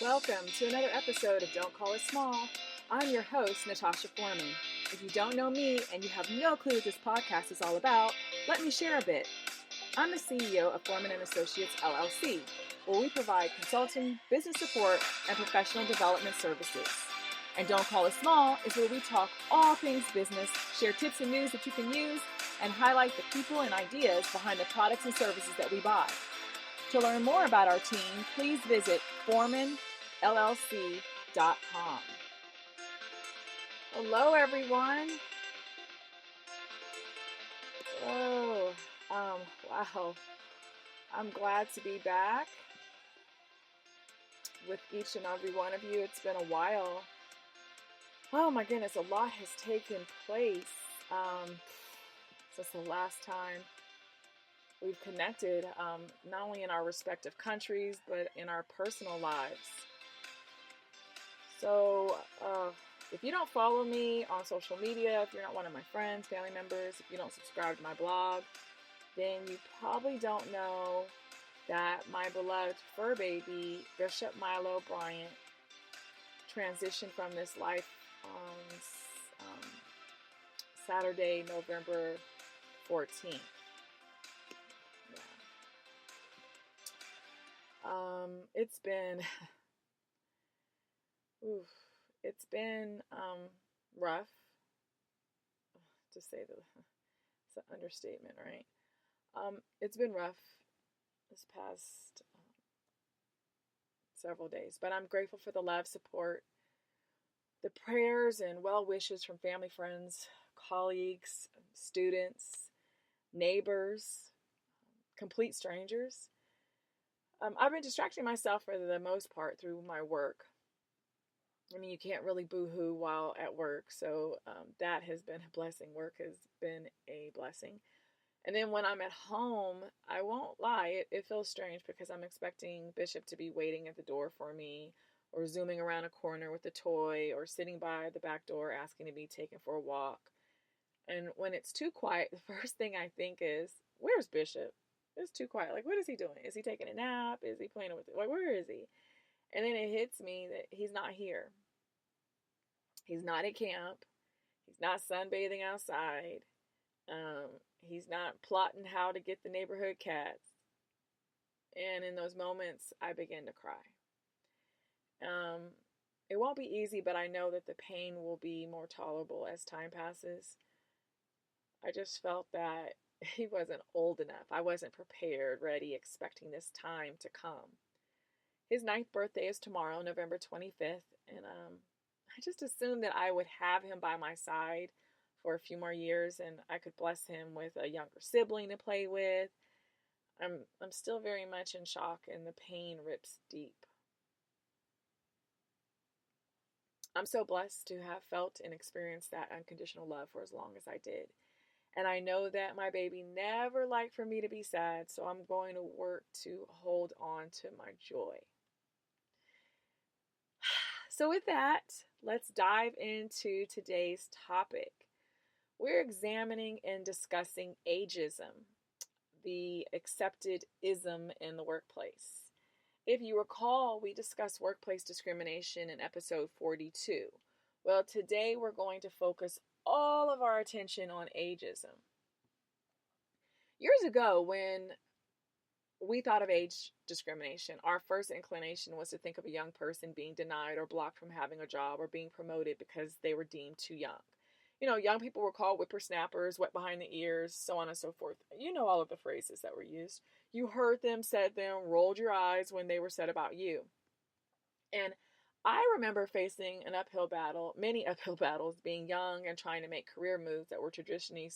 Welcome to another episode of Don't Call It Small. I'm your host, Natasha Foreman. If you don't know me and you have no clue what this podcast is all about, let me share a bit. I'm the CEO of Foreman & Associates, LLC, where we provide consulting, business support, and professional development services. And Don't Call It Small is where we talk all things business, share tips and news that you can use, and highlight the people and ideas behind the products and services that we buy. To learn more about our team, please visit foremanllc.com. Hello, everyone. Wow. I'm glad to be back with each and every one of you. It's been a while. Oh my goodness, a lot has taken place since the last time we've connected, not only in our respective countries, but in our personal lives. So, if you don't follow me on social media, if you're not one of my friends, family members, if you don't subscribe to my blog, then you probably don't know that my beloved fur baby, Bishop Milo Bryant, transitioned from this life on Saturday, November 14th. It's been rough, to say it's an understatement, right? It's been rough this past several days, but I'm grateful for the love, support, the prayers and well wishes from family, friends, colleagues, students, neighbors, complete strangers. I've been distracting myself for the most part through my work. I mean, you can't really boo-hoo while at work, so that has been a blessing. Work has been a blessing. And then when I'm at home, I won't lie, it feels strange because I'm expecting Bishop to be waiting at the door for me, or zooming around a corner with a toy, or sitting by the back door asking to be taken for a walk. And when it's too quiet, the first thing I think is, where's Bishop? It's too quiet. Like, what is he doing? Is he taking a nap? Is he playing with it? Like, where is he? And then it hits me that he's not here. He's not at camp. He's not sunbathing outside. He's not plotting how to get the neighborhood cats. And in those moments, I begin to cry. It won't be easy, but I know that the pain will be more tolerable as time passes. I just felt that he wasn't old enough. I wasn't prepared, ready, expecting this time to come. His 9th birthday is tomorrow, November 25th, and I just assumed that I would have him by my side for a few more years, and I could bless him with a younger sibling to play with. I'm still very much in shock, and the pain rips deep. I'm so blessed to have felt and experienced that unconditional love for as long as I did. And I know that my baby never liked for me to be sad, so I'm going to work to hold on to my joy. So with that, let's dive into today's topic. We're examining and discussing ageism, the accepted ism in the workplace. If you recall, we discussed workplace discrimination in episode 42. Well, today we're going to focus all of our attention on ageism. Years ago, when we thought of age discrimination, our first inclination was to think of a young person being denied or blocked from having a job or being promoted because they were deemed too young. You know, young people were called whippersnappers, wet behind the ears, so on and so forth. You know all of the phrases that were used. You heard them, said them, rolled your eyes when they were said about you. And I remember facing an uphill battle, many uphill battles, being young and trying to make career moves that were traditionally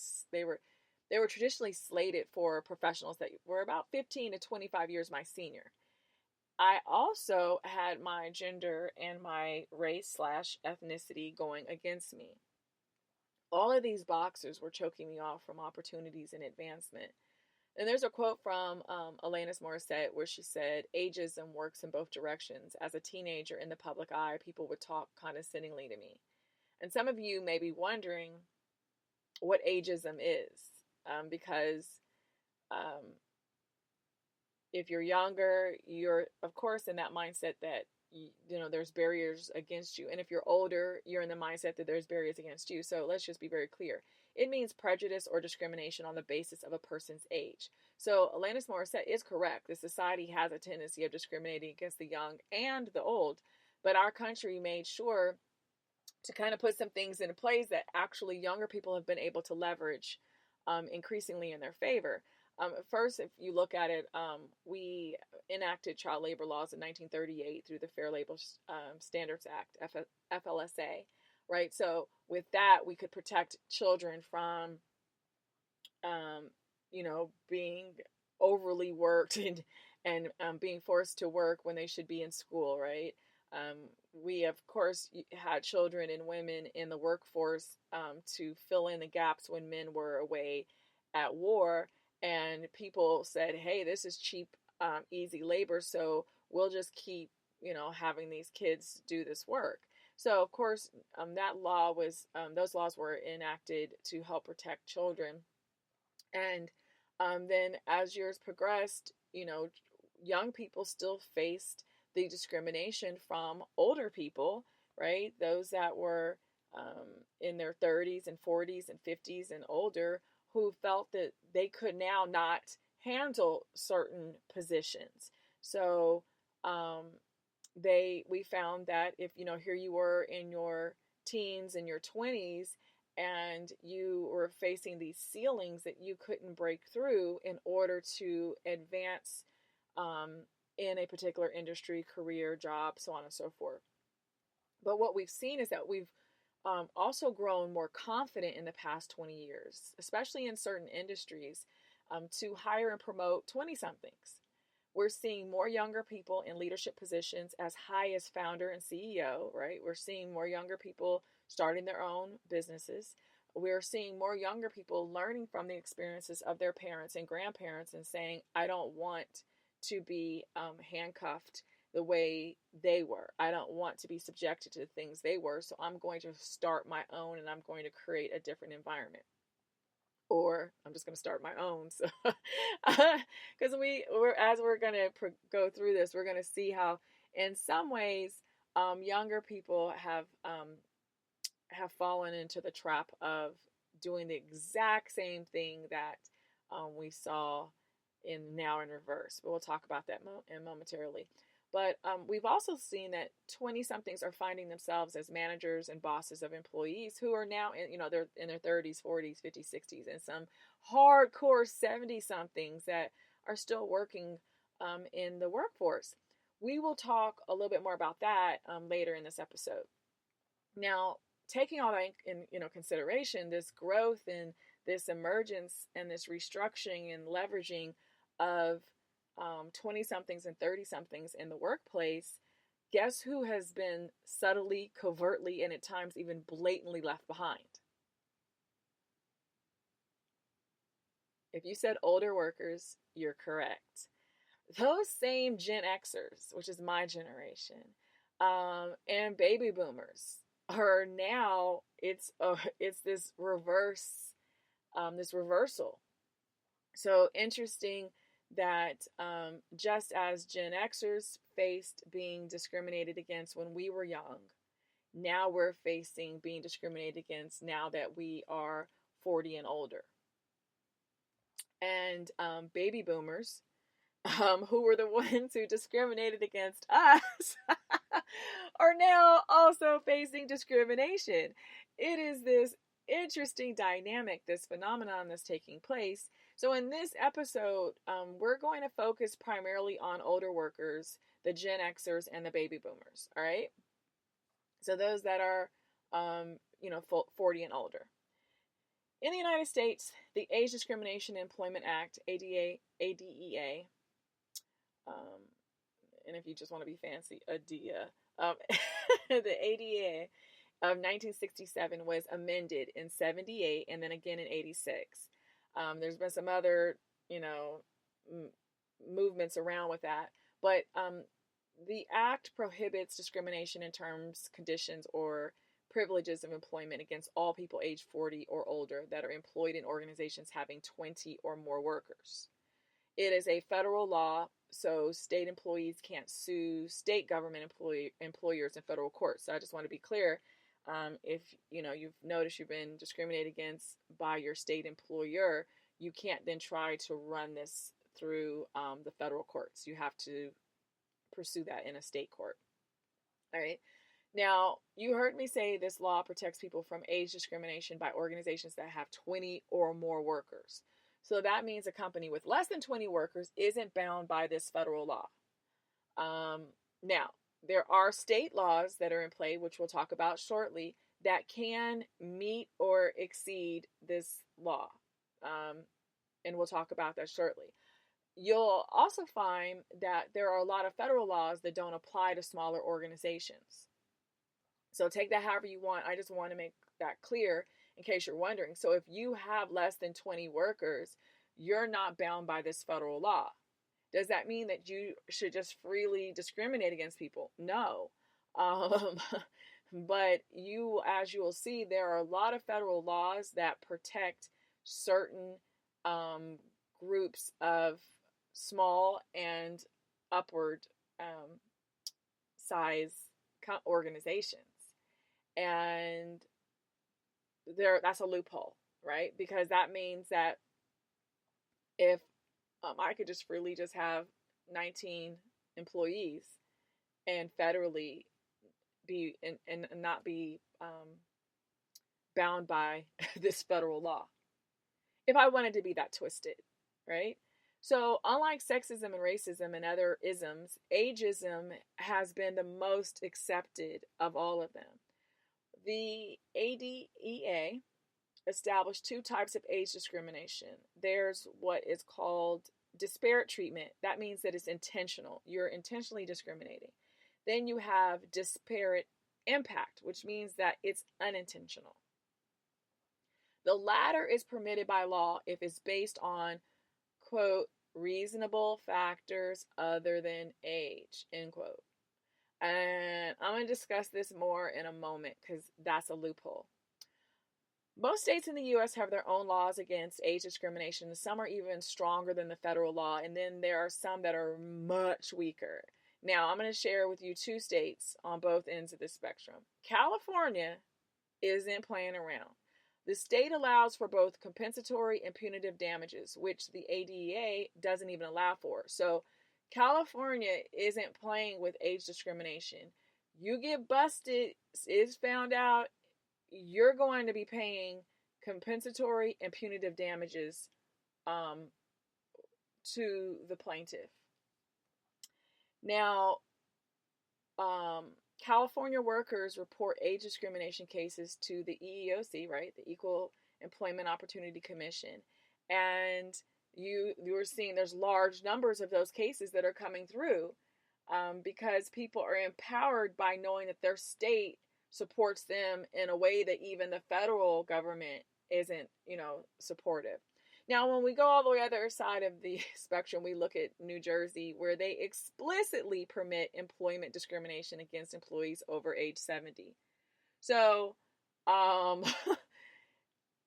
slated for professionals that were about 15 to 25 years my senior. I also had my gender and my race/ethnicity going against me. All of these boxes were choking me off from opportunities and advancement. And there's a quote from Alanis Morissette where she said, ageism works in both directions. As a teenager in the public eye, people would talk condescendingly to me. And some of you may be wondering what ageism is, because if you're younger, you're, of course, in that mindset that there's barriers against you. And if you're older, you're in the mindset that there's barriers against you. So let's just be very clear. It means prejudice or discrimination on the basis of a person's age. So Alanis Morissette is correct. The society has a tendency of discriminating against the young and the old, but our country made sure to kind of put some things into place that actually younger people have been able to leverage increasingly in their favor. First, if you look at it, we enacted child labor laws in 1938 through the Fair Labor Standards Act, FLSA, right? So with that, we could protect children from, being overly worked and being forced to work when they should be in school, right? We, of course, had children and women in the workforce to fill in the gaps when men were away at war. And people said, hey, this is cheap, easy labor, so we'll just keep, having these kids do this work. So, of course, those laws were enacted to help protect children. And then as years progressed, young people still faced the discrimination from older people, right? Those that were in their 30s and 40s and 50s and older, who felt that they could now not handle certain positions. So we found that if, here you were in your teens and your 20s, and you were facing these ceilings that you couldn't break through in order to advance in a particular industry, career, job, so on and so forth. But what we've seen is that we've also grown more confident in the past 20 years, especially in certain industries, to hire and promote 20-somethings. We're seeing more younger people in leadership positions as high as founder and CEO, right? We're seeing more younger people starting their own businesses. We're seeing more younger people learning from the experiences of their parents and grandparents and saying, I don't want to be handcuffed the way they were. I don't want to be subjected to the things they were, so I'm going to start my own and I'm going to create a different environment. Or I'm just going to start my own. So, because as we're going to go through this, we're going to see how, in some ways, younger people have fallen into the trap of doing the exact same thing that we saw now in reverse. But we'll talk about that momentarily. But we've also seen that 20-somethings are finding themselves as managers and bosses of employees who are now they're in their 30s, 40s, 50s, 60s, and some hardcore 70-somethings that are still working in the workforce. We will talk a little bit more about that later in this episode. Now, taking all that in consideration, this growth and this emergence and this restructuring and leveraging of 20-somethings and 30-somethings in the workplace, guess who has been subtly, covertly, and at times even blatantly left behind? If you said older workers, you're correct. Those same Gen Xers, which is my generation, and baby boomers are now, it's this reversal. So interesting that just as Gen Xers faced being discriminated against when we were young, now we're facing being discriminated against now that we are 40 and older. And baby boomers, who were the ones who discriminated against us, are now also facing discrimination. It is this interesting dynamic, this phenomenon that's taking place. So in this episode, we're going to focus primarily on older workers, the Gen Xers, and the baby boomers, all right? So those that are, 40 and older. In the United States, the Age Discrimination Employment Act, ADEA, and if you just want to be fancy, ADEA, the ADEA of 1967 was amended in 78 and then again in 86. There's been some other, movements around with that. But the act prohibits discrimination in terms, conditions, or privileges of employment against all people aged 40 or older that are employed in organizations having 20 or more workers. It is a federal law, so state employees can't sue state government employers in federal court. So I just want to be clear. If you've noticed you've been discriminated against by your state employer, you can't then try to run this through the federal courts. You have to pursue that in a state court. All right. Now, you heard me say this law protects people from age discrimination by organizations that have 20 or more workers. So that means a company with less than 20 workers isn't bound by this federal law. Now, there are state laws that are in play, which we'll talk about shortly, that can meet or exceed this law. And we'll talk about that shortly. You'll also find that there are a lot of federal laws that don't apply to smaller organizations. So take that however you want. I just want to make that clear in case you're wondering. So if you have less than 20 workers, you're not bound by this federal law. Does that mean that you should just freely discriminate against people? No. But as you will see, there are a lot of federal laws that protect certain groups of small and upward size organizations. And that's a loophole, right? Because that means that if I could just freely just have 19 employees and federally be and not be bound by this federal law, if I wanted to be that twisted, right? So unlike sexism and racism and other isms, ageism has been the most accepted of all of them. The ADEA established two types of age discrimination. There's what is called disparate treatment. That means that it's intentional. You're intentionally discriminating. Then you have disparate impact, which means that it's unintentional. The latter is permitted by law if it's based on, quote, reasonable factors other than age, end quote. And I'm going to discuss this more in a moment because that's a loophole. Most states in the U.S. have their own laws against age discrimination. Some are even stronger than the federal law, and then there are some that are much weaker. Now, I'm going to share with you two states on both ends of the spectrum. California isn't playing around. The state allows for both compensatory and punitive damages, which the ADEA doesn't even allow for. So California isn't playing with age discrimination. You get busted, is found out, you're going to be paying compensatory and punitive damages to the plaintiff. Now, California workers report age discrimination cases to the EEOC, right, the Equal Employment Opportunity Commission, and you are seeing there's large numbers of those cases that are coming through because people are empowered by knowing that their state supports them in a way that even the federal government isn't, supportive. Now, when we go all the way other side of the spectrum, we look at New Jersey, where they explicitly permit employment discrimination against employees over age 70. So,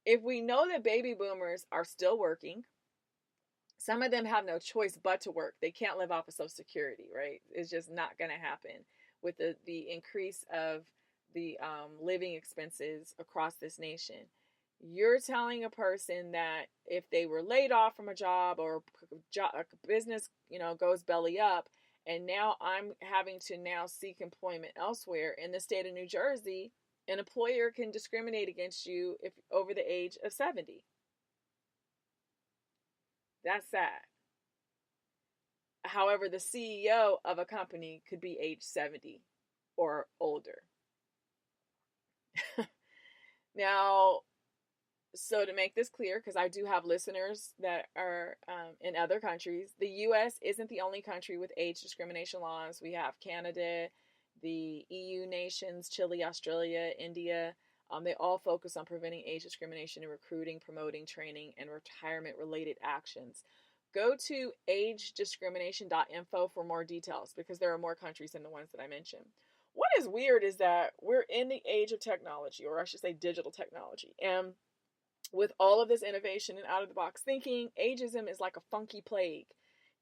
if we know that baby boomers are still working, some of them have no choice but to work. They can't live off of Social Security, right? It's just not going to happen with the increase of the living expenses across this nation. You're telling a person that if they were laid off from a job or a business, goes belly up, and now I'm having to now seek employment elsewhere in the state of New Jersey, an employer can discriminate against you if over the age of 70. That's sad. However, the CEO of a company could be age 70 or older. Now, so to make this clear, because I do have listeners that are in other countries, the U.S. isn't the only country with age discrimination laws. We have Canada, the EU nations, Chile, Australia, India. They all focus on preventing age discrimination in recruiting, promoting, training, and retirement-related actions. Go to agediscrimination.info for more details because there are more countries than the ones that I mentioned. What is weird is that we're in the age of technology, or I should say digital technology. And with all of this innovation and out-of-the-box thinking, ageism is like a funky plague.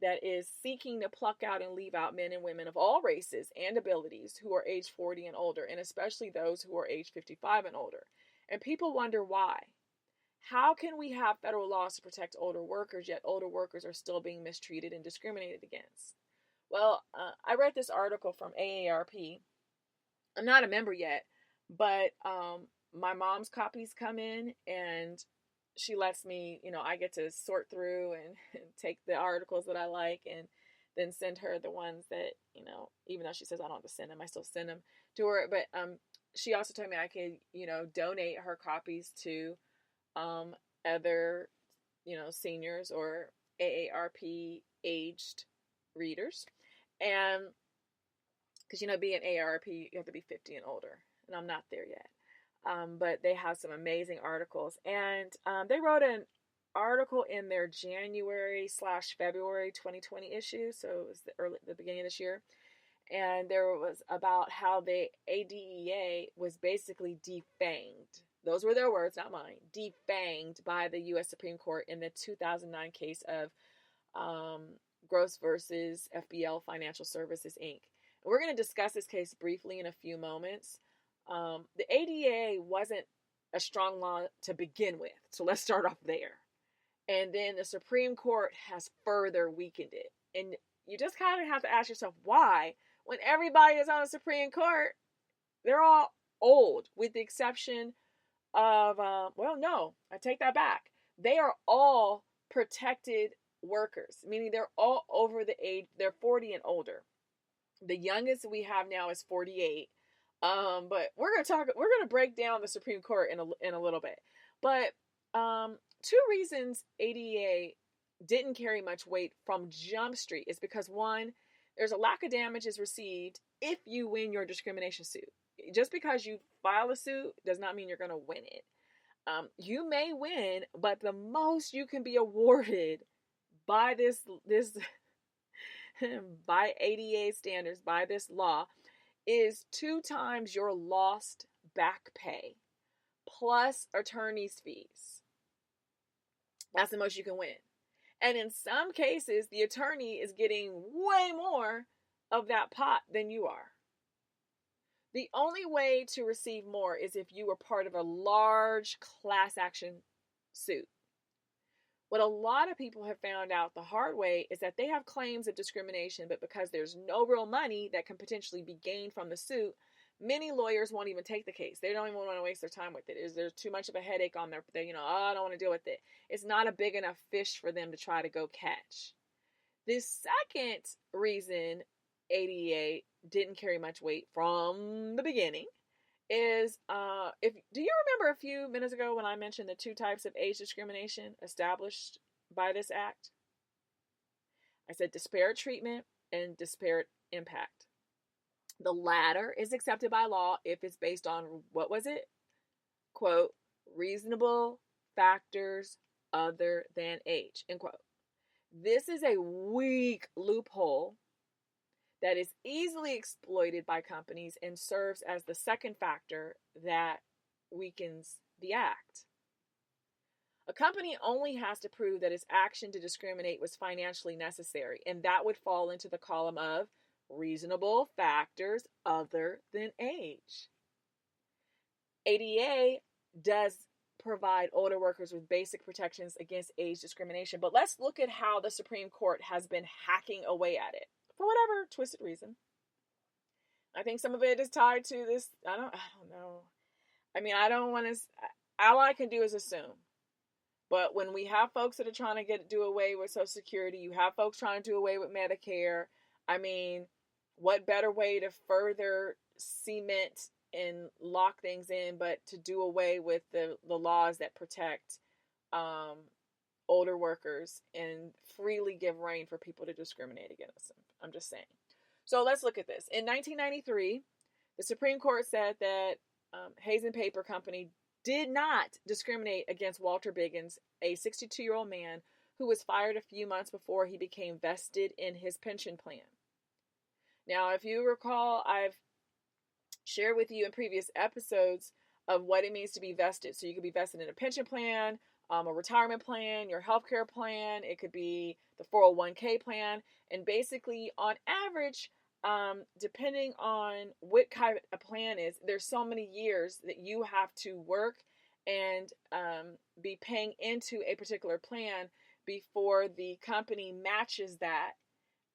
that is seeking to pluck out and leave out men and women of all races and abilities who are age 40 and older, and especially those who are age 55 and older. And people wonder why. How can we have federal laws to protect older workers, yet older workers are still being mistreated and discriminated against? Well, I read this article from AARP. I'm not a member yet, but my mom's copies come in and she lets me, I get to sort through and take the articles that I like and then send her the ones that, even though she says I don't have to send them, I still send them to her. But she also told me I could, donate her copies to other, seniors or AARP aged readers. And because, being AARP, you have to be 50 and older, and I'm not there yet. But they have some amazing articles. And they wrote an article in their January/February 2020 issue. So it was the beginning of this year. And there was about how the ADEA was basically defanged. Those were their words, not mine. Defanged by the U.S. Supreme Court in the 2009 case of Gross versus FBL Financial Services, Inc. We're going to discuss this case briefly in a few moments. The ADA wasn't a strong law to begin with, so let's start off there. And then the Supreme Court has further weakened it. And you just kind of have to ask yourself why, when everybody is on the Supreme Court, they're all old, with the exception of, no, I take that back. They are all protected workers, meaning they're all over the age, they're 40 and older. The youngest we have now is 48. But we're going to break down the Supreme Court in a little bit. But two reasons ADA didn't carry much weight from Jump Street is because, one, there's a lack of damages received if you win your discrimination suit. Just because you file a suit does not mean you're going to win it. You may win, but the most you can be awarded by this by ADA standards, by this law, is 2 times your lost back pay plus attorney's fees. That's the most you can win. And in some cases, the attorney is getting way more of that pot than you are. The only way to receive more is if you were part of a large class action suit. What a lot of people have found out the hard way is that they have claims of discrimination, but because there's no real money that can potentially be gained from the suit, many lawyers won't even take the case. They don't even want to waste their time with it. There's too much of a headache on I don't want to deal with it. It's not a big enough fish for them to try to go catch. The second reason ADA didn't carry much weight from the beginning is, do you remember a few minutes ago when I mentioned the 2 types of age discrimination established by this act? I said disparate treatment and disparate impact. The latter is accepted by law if it's based on, what was it? Quote, reasonable factors other than age, end quote. This is a weak loophole that is easily exploited by companies and serves as the second factor that weakens the act. A company only has to prove that its action to discriminate was financially necessary, and that would fall into the column of reasonable factors other than age. ADA does provide older workers with basic protections against age discrimination, but let's look at how the Supreme Court has been hacking away at it. For whatever twisted reason. I think some of it is tied to this. I don't know. I mean, I don't want to, all I can do is assume. But when we have folks that are trying to do away with Social Security, you have folks trying to do away with Medicare. I mean, what better way to further cement and lock things in but to do away with the laws that protect older workers and freely give rein for people to discriminate against them. I'm just saying. So let's look at this. In 1993, the Supreme Court said that Hayes and Paper Company did not discriminate against Walter Biggins, a 62-year-old man who was fired a few months before he became vested in his pension plan. Now, if you recall, I've shared with you in previous episodes of what it means to be vested. So you could be vested in a pension plan, a retirement plan, your healthcare plan. It could be the 401k plan. And basically, on average, depending on what kind of plan is, there's so many years that you have to work and be paying into a particular plan before the company matches that.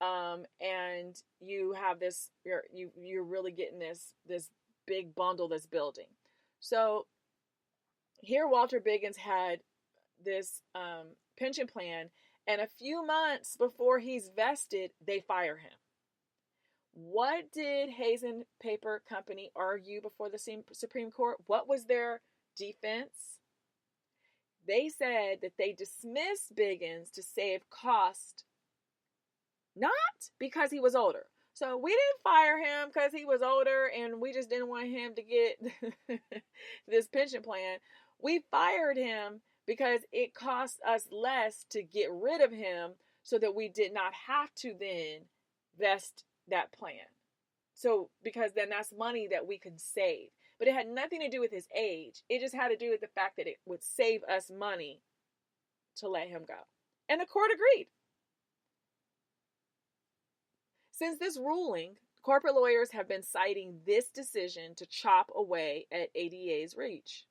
And you have this, you're really getting this big bundle that's building. So here Walter Biggins had this pension plan, and a few months before he's vested, they fire him. What did Hayes and Paper Company argue before the Supreme Court? What was their defense? They said that they dismissed Biggins to save cost, not because he was older. So we didn't fire him because he was older and we just didn't want him to get this pension plan. We fired him because it cost us less to get rid of him so that we did not have to then vest that plan. So, because then that's money that we can save. But it had nothing to do with his age. It just had to do with the fact that it would save us money to let him go. And the court agreed. Since this ruling, corporate lawyers have been citing this decision to chop away at ADEA's reach.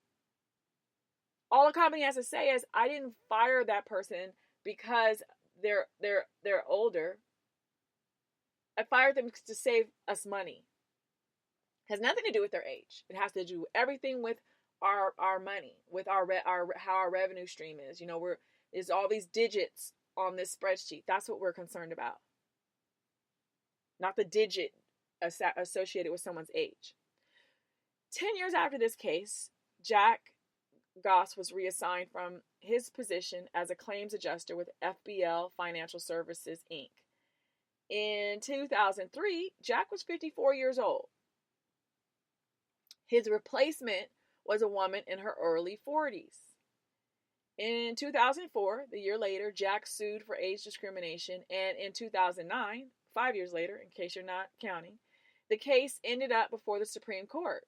All the company has to say is, I didn't fire that person because they're older. I fired them to save us money. It has nothing to do with their age. It has to do everything with our money, with our how our revenue stream is. You know, there's all these digits on this spreadsheet. That's what we're concerned about. Not the digit associated with someone's age. 10 years after this case, Jack Goss was reassigned from his position as a claims adjuster with FBL Financial Services, Inc. In 2003, Jack was 54 years old. His replacement was a woman in her early 40s. In 2004, the year later, Jack sued for age discrimination, and in 2009, 5 years later, in case you're not counting, the case ended up before the Supreme Court.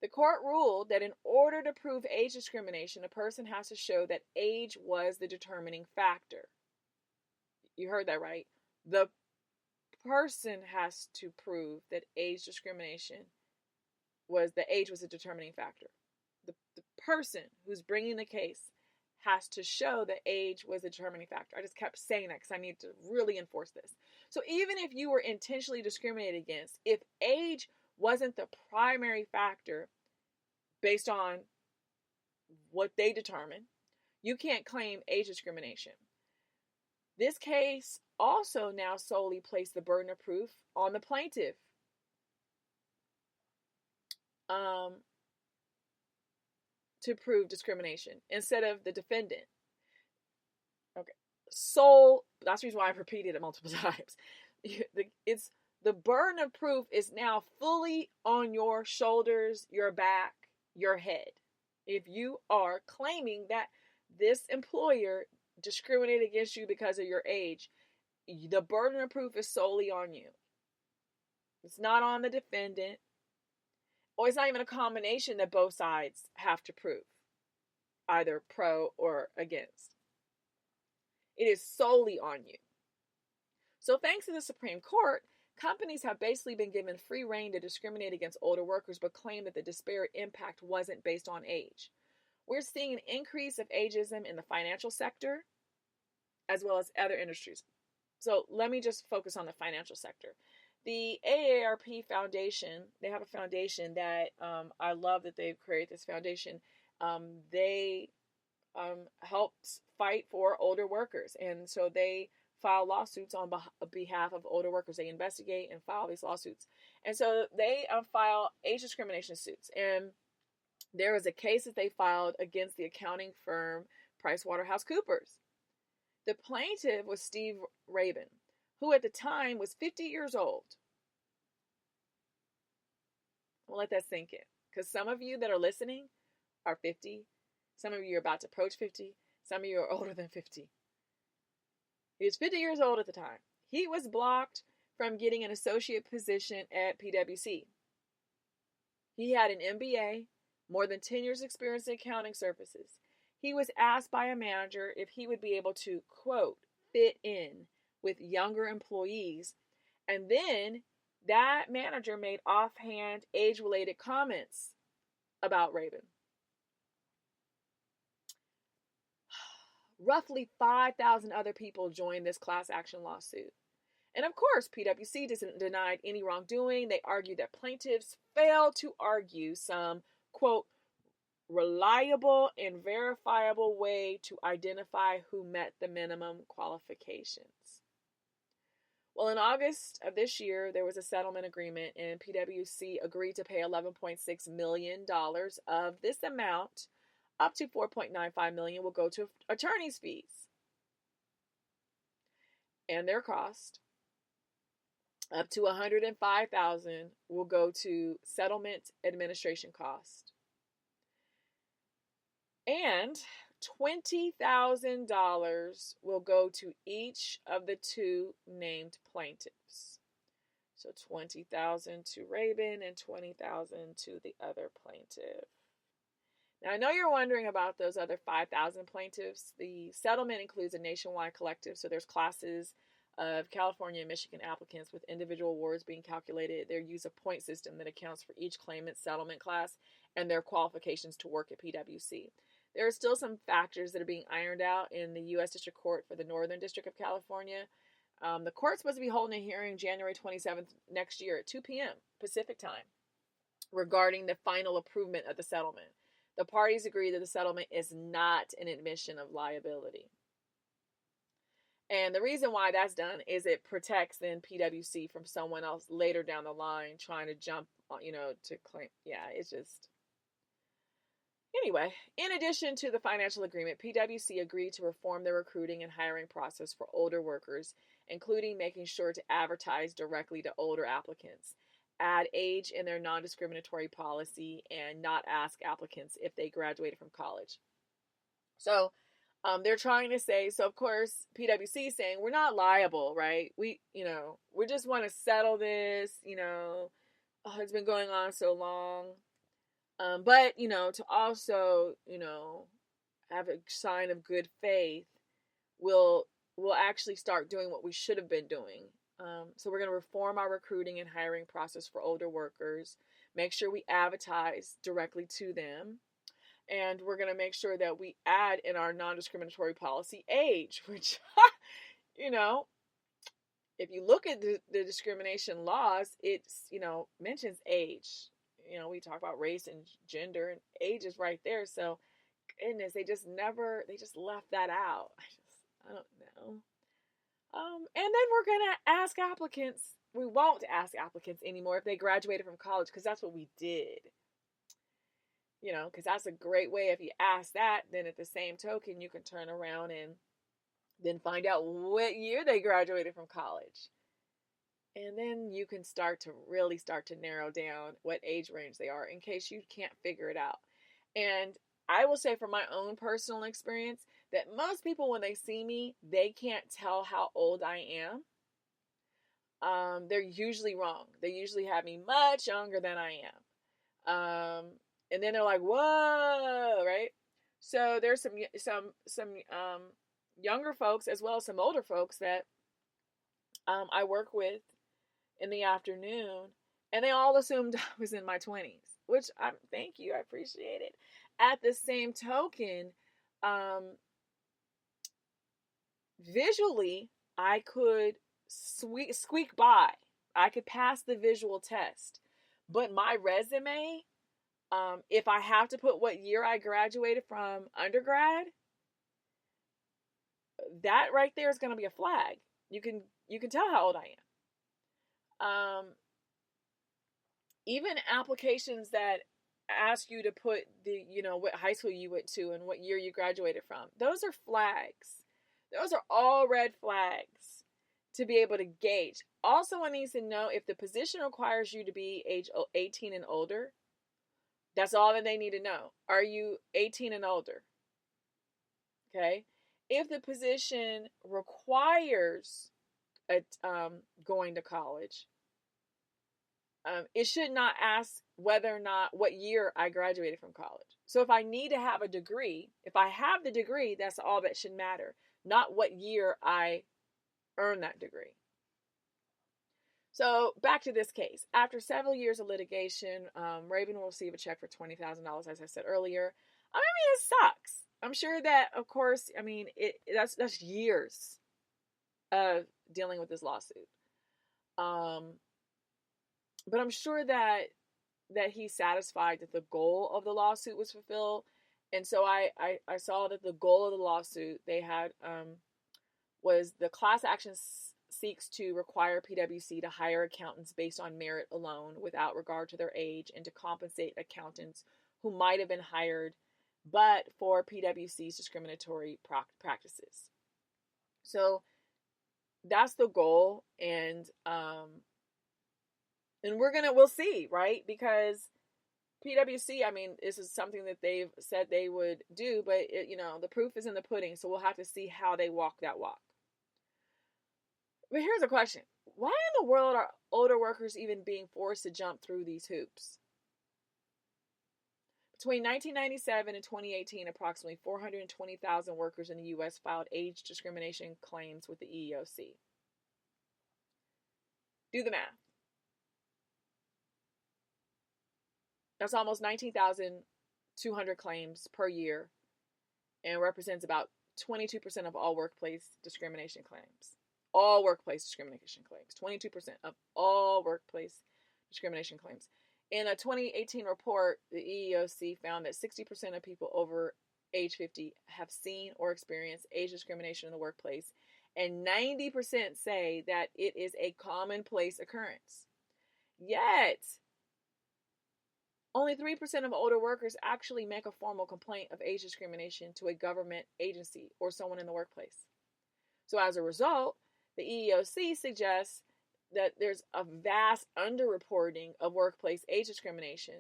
The court ruled that in order to prove age discrimination, a person has to show that age was the determining factor. You heard that right. The person has to prove that age discrimination the age was a determining factor. The person who's bringing the case has to show that age was a determining factor. I just kept saying that because I need to really enforce this. So even if you were intentionally discriminated against, if age wasn't the primary factor based on what they determine, you can't claim age discrimination. This case also now solely placed the burden of proof on the plaintiff. To prove discrimination instead of the defendant. Okay. That's the reason why I've repeated it multiple times. It's the burden of proof is now fully on your shoulders, your back, your head. If you are claiming that this employer discriminated against you because of your age, the burden of proof is solely on you. It's not on the defendant. Or it's not even a combination that both sides have to prove, either pro or against. It is solely on you. So thanks to the Supreme Court, companies have basically been given free rein to discriminate against older workers, but claim that the disparate impact wasn't based on age. We're seeing an increase of ageism in the financial sector, as well as other industries. So let me just focus on the financial sector. The AARP Foundation, they have a foundation that I love that they've created this foundation. They help fight for older workers. And so they file lawsuits on behalf of older workers. They investigate and file these lawsuits. And so they file age discrimination suits. And there was a case that they filed against the accounting firm PricewaterhouseCoopers. The plaintiff was Steve Rabin, who at the time was 50 years old. I'll let that sink in. Because some of you that are listening are 50. Some of you are about to approach 50. Some of you are older than 50. He was 50 years old at the time. He was blocked from getting an associate position at PwC. He had an MBA, more than 10 years experience in accounting services. he was asked by a manager if he would be able to, quote, fit in with younger employees. And then that manager made offhand age-related comments about Rabin. Roughly 5,000 other people joined this class action lawsuit. And of course, PwC denied any wrongdoing. They argued that plaintiffs failed to argue some, quote, reliable and verifiable way to identify who met the minimum qualifications. Well, in August of this year, there was a settlement agreement, and PwC agreed to pay $11.6 million. Of this amount, up to $4.95 million will go to attorney's fees and their cost. Up to $105,000 will go to settlement administration cost. And $20,000 will go to each of the two named plaintiffs. So $20,000 to Rabin and $20,000 to the other plaintiff. Now, I know you're wondering about those other 5,000 plaintiffs. The settlement includes a nationwide collective, so there's classes of California and Michigan applicants with individual awards being calculated. They use a point system that accounts for each claimant's settlement class and their qualifications to work at PwC. There are still some factors that are being ironed out in the U.S. District Court for the Northern District of California. The court's supposed to be holding a hearing January 27th next year at 2 p.m. Pacific time regarding the final approval of the settlement. The parties agree that the settlement is not an admission of liability. And the reason why that's done is it protects then PwC from someone else later down the line trying to jump, to claim. Yeah, it's just... Anyway, in addition to the financial agreement, PwC agreed to reform the recruiting and hiring process for older workers, including making sure to advertise directly to older applicants, add age in their non-discriminatory policy, and not ask applicants if they graduated from college. So they're trying to say, so of course, PwC is saying, we're not liable, right? We just want to settle this, it's been going on so long. But, to also, have a sign of good faith, we'll actually start doing what we should have been doing. So we're going to reform our recruiting and hiring process for older workers, make sure we advertise directly to them, and we're going to make sure that we add in our non-discriminatory policy age, which, if you look at the discrimination laws, it's, mentions age. We talk about race and gender, and age is right there. So, goodness, they just left that out. I don't know. And then we're going to ask applicants. We won't ask applicants anymore if they graduated from college, because that's what we did. Because that's a great way. If you ask that, then at the same token, you can turn around and then find out what year they graduated from college. And then you can start to narrow down what age range they are in case you can't figure it out. And I will say from my own personal experience that most people, when they see me, they can't tell how old I am. They're usually wrong. They usually have me much younger than I am. And then they're like, whoa, right? So there's some younger folks as well as some older folks that I work with in the afternoon, and they all assumed I was in my 20s, which thank you, I appreciate it. At the same token, visually, I could squeak by. I could pass the visual test, but my resume, if I have to put what year I graduated from undergrad, that right there is going to be a flag. You can tell how old I am. Even applications that ask you to put what high school you went to and what year you graduated from, those are flags. Those are all red flags to be able to gauge. Also, one needs to know if the position requires you to be age 18 and older. That's all that they need to know. Are you 18 and older? Okay. If the position requires going to college, it should not ask whether or not what year I graduated from college. So if I need to have a degree, if I have the degree, that's all that should matter, not what year I earned that degree. So back to this case. After several years of litigation, Raven will receive a check for $20,000, as I said earlier. I mean, it sucks. I'm sure that, of course, I mean, that's years of dealing with this lawsuit. But I'm sure that he's satisfied that the goal of the lawsuit was fulfilled. And so I saw that the goal of the lawsuit they had was the class action seeks to require PwC to hire accountants based on merit alone without regard to their age, and to compensate accountants who might have been hired but for PwC's discriminatory practices. So that's the goal, and we'll see, right? Because PwC, I mean, this is something that they've said they would do, but the proof is in the pudding, so we'll have to see how they walk that walk. But here's a question. Why in the world are older workers even being forced to jump through these hoops? Between 1997 and 2018, approximately 420,000 workers in the U.S. filed age discrimination claims with the EEOC. Do the math. That's almost 19,200 claims per year, and represents about 22% of all workplace discrimination claims. All workplace discrimination claims. 22% of all workplace discrimination claims. In a 2018 report, the EEOC found that 60% of people over age 50 have seen or experienced age discrimination in the workplace, and 90% say that it is a commonplace occurrence. Yet, only 3% of older workers actually make a formal complaint of age discrimination to a government agency or someone in the workplace. So as a result, the EEOC suggests that there's a vast underreporting of workplace age discrimination,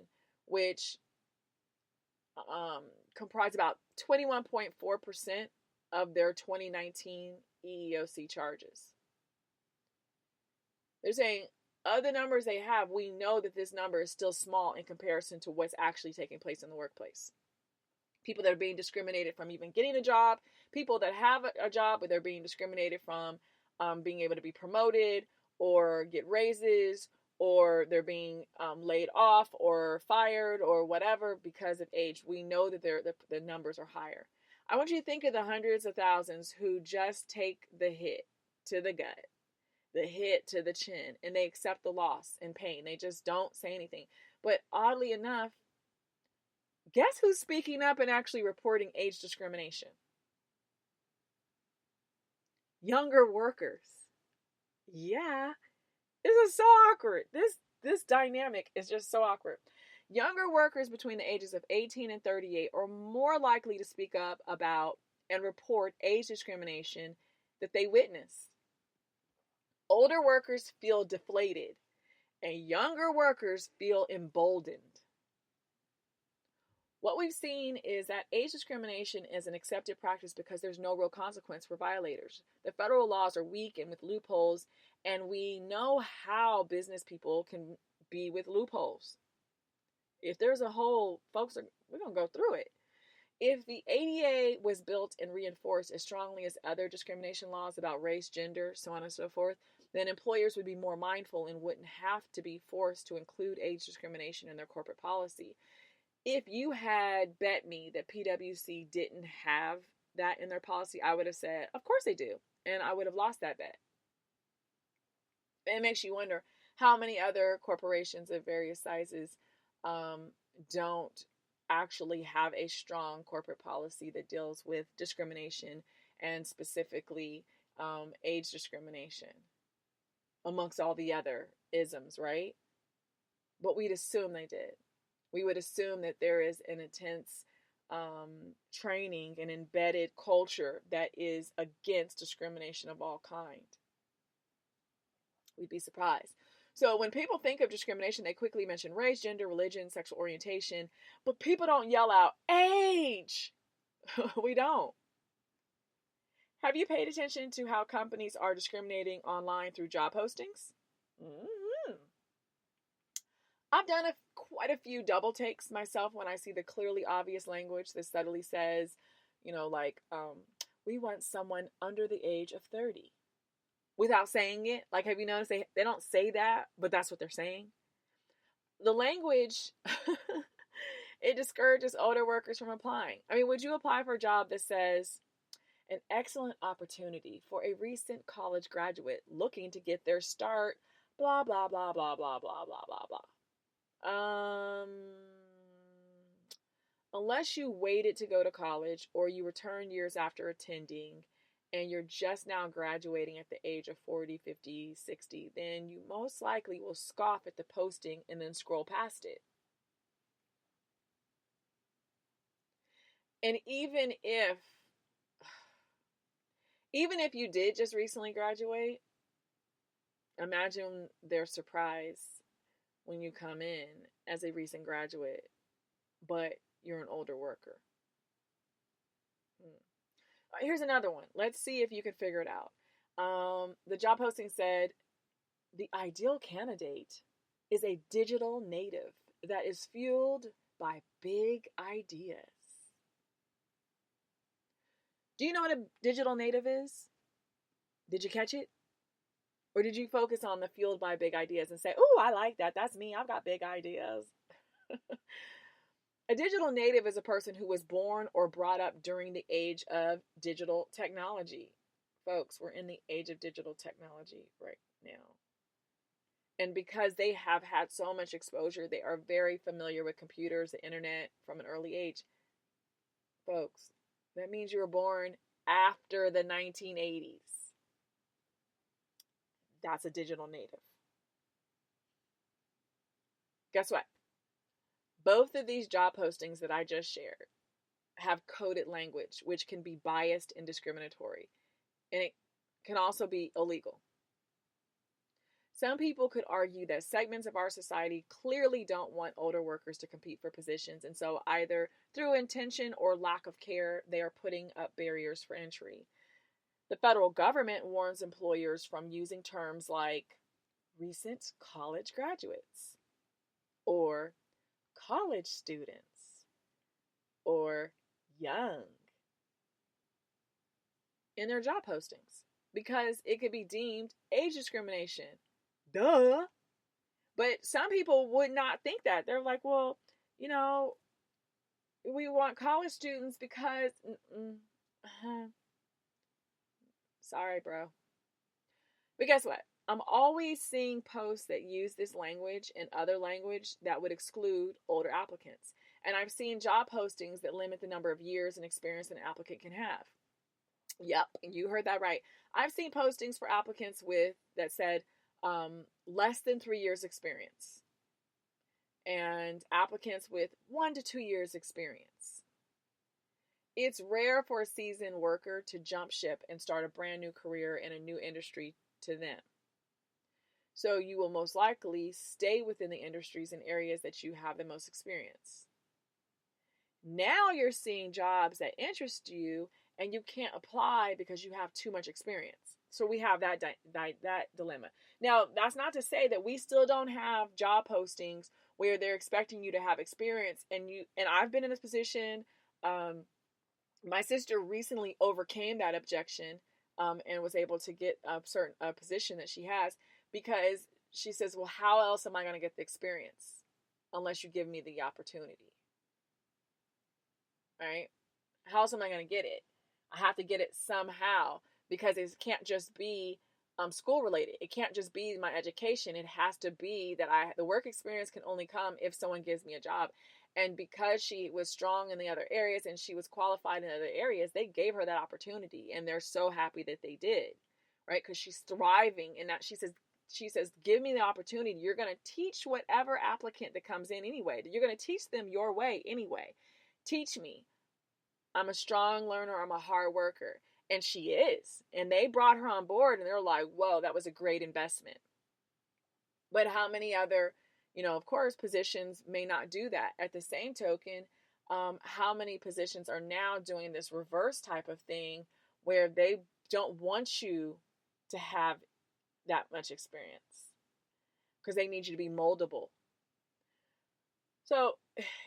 which comprised about 21.4% of their 2019 EEOC charges. They're saying of the numbers they have, we know that this number is still small in comparison to what's actually taking place in the workplace. People that are being discriminated from even getting a job, people that have a job, but they're being discriminated from being able to be promoted or get raises, or they're being laid off or fired or whatever because of age. We know that the numbers are higher. I want you to think of the hundreds of thousands who just take the hit to the gut, the hit to the chin, and they accept the loss and pain. They just don't say anything. But oddly enough, guess who's speaking up and actually reporting age discrimination? Younger workers. Yeah, this is so awkward. This dynamic is just so awkward. Younger workers between the ages of 18 and 38 are more likely to speak up about and report age discrimination that they witness. Older workers feel deflated, and younger workers feel emboldened. What we've seen is that age discrimination is an accepted practice because there's no real consequence for violators. The federal laws are weak and with loopholes, and we know how business people can be with loopholes. If there's a hole, we're going to go through it. If the ADEA was built and reinforced as strongly as other discrimination laws about race, gender, so on and so forth, then employers would be more mindful and wouldn't have to be forced to include age discrimination in their corporate policy. If you had bet me that PwC didn't have that in their policy, I would have said, of course they do. And I would have lost that bet. It makes you wonder how many other corporations of various sizes don't actually have a strong corporate policy that deals with discrimination, and specifically age discrimination amongst all the other isms, right? But we'd assume they did. We would assume that there is an intense training and embedded culture that is against discrimination of all kind. We'd be surprised. So when people think of discrimination, they quickly mention race, gender, religion, sexual orientation, but people don't yell out age. We don't. Have you paid attention to how companies are discriminating online through job postings? Mm-hmm. I've done quite a few double takes myself when I see the clearly obvious language that subtly says, like, we want someone under the age of 30 without saying it. Like, have you noticed they don't say that, but that's what they're saying? The language, it discourages older workers from applying. I mean, would you apply for a job that says, an excellent opportunity for a recent college graduate looking to get their start, blah, blah, blah, blah, blah, blah, blah, blah, blah. Unless you waited to go to college or you returned years after attending and you're just now graduating at the age of 40, 50, 60, then you most likely will scoff at the posting and then scroll past it. And even if you did just recently graduate, imagine their surprise when you come in as a recent graduate, but you're an older worker. Here's another one. Let's see if you can figure it out. The job posting said, the ideal candidate is a digital native that is fueled by big ideas. Do you know what a digital native is? Did you catch it? Or did you focus on the fueled by big ideas and say, oh, I like that. That's me. I've got big ideas. A digital native is a person who was born or brought up during the age of digital technology. Folks, we're in the age of digital technology right now. And because they have had so much exposure, they are very familiar with computers, the internet from an early age. Folks, that means you were born after the 1980s. That's a digital native. Guess what? Both of these job postings that I just shared have coded language, which can be biased and discriminatory. And it can also be illegal. Some people could argue that segments of our society clearly don't want older workers to compete for positions. And so either through intention or lack of care, they are putting up barriers for entry. The federal government warns employers from using terms like recent college graduates or college students or young in their job postings because it could be deemed age discrimination. Duh. But some people would not think that. They're like, well, we want college students because sorry, bro. But guess what? I'm always seeing posts that use this language and other language that would exclude older applicants. And I've seen job postings that limit the number of years and experience an applicant can have. Yep, you heard that right. I've seen postings for applicants that said less than 3 years experience and applicants with 1 to 2 years experience. It's rare for a seasoned worker to jump ship and start a brand new career in a new industry to them. So you will most likely stay within the industries and areas that you have the most experience. Now you're seeing jobs that interest you and you can't apply because you have too much experience. So we have that dilemma. Now, that's not to say that we still don't have job postings where they're expecting you to have experience. And I've been in this position. My sister recently overcame that objection and was able to get a position that she has because she says, well, how else am I going to get the experience unless you give me the opportunity? Right? How else am I going to get it? I have to get it somehow because it can't just be school related. It can't just be my education. It has to be that the work experience can only come if someone gives me a job. And because she was strong in the other areas and she was qualified in other areas, they gave her that opportunity. And they're so happy that they did, right? Because she's thriving in that. She says, give me the opportunity. You're going to teach whatever applicant that comes in anyway. You're going to teach them your way anyway. Teach me. I'm a strong learner. I'm a hard worker. And she is. And they brought her on board and they're like, whoa, that was a great investment. But how many other, of course, positions may not do that. At the same token, how many positions are now doing this reverse type of thing where they don't want you to have that much experience because they need you to be moldable. So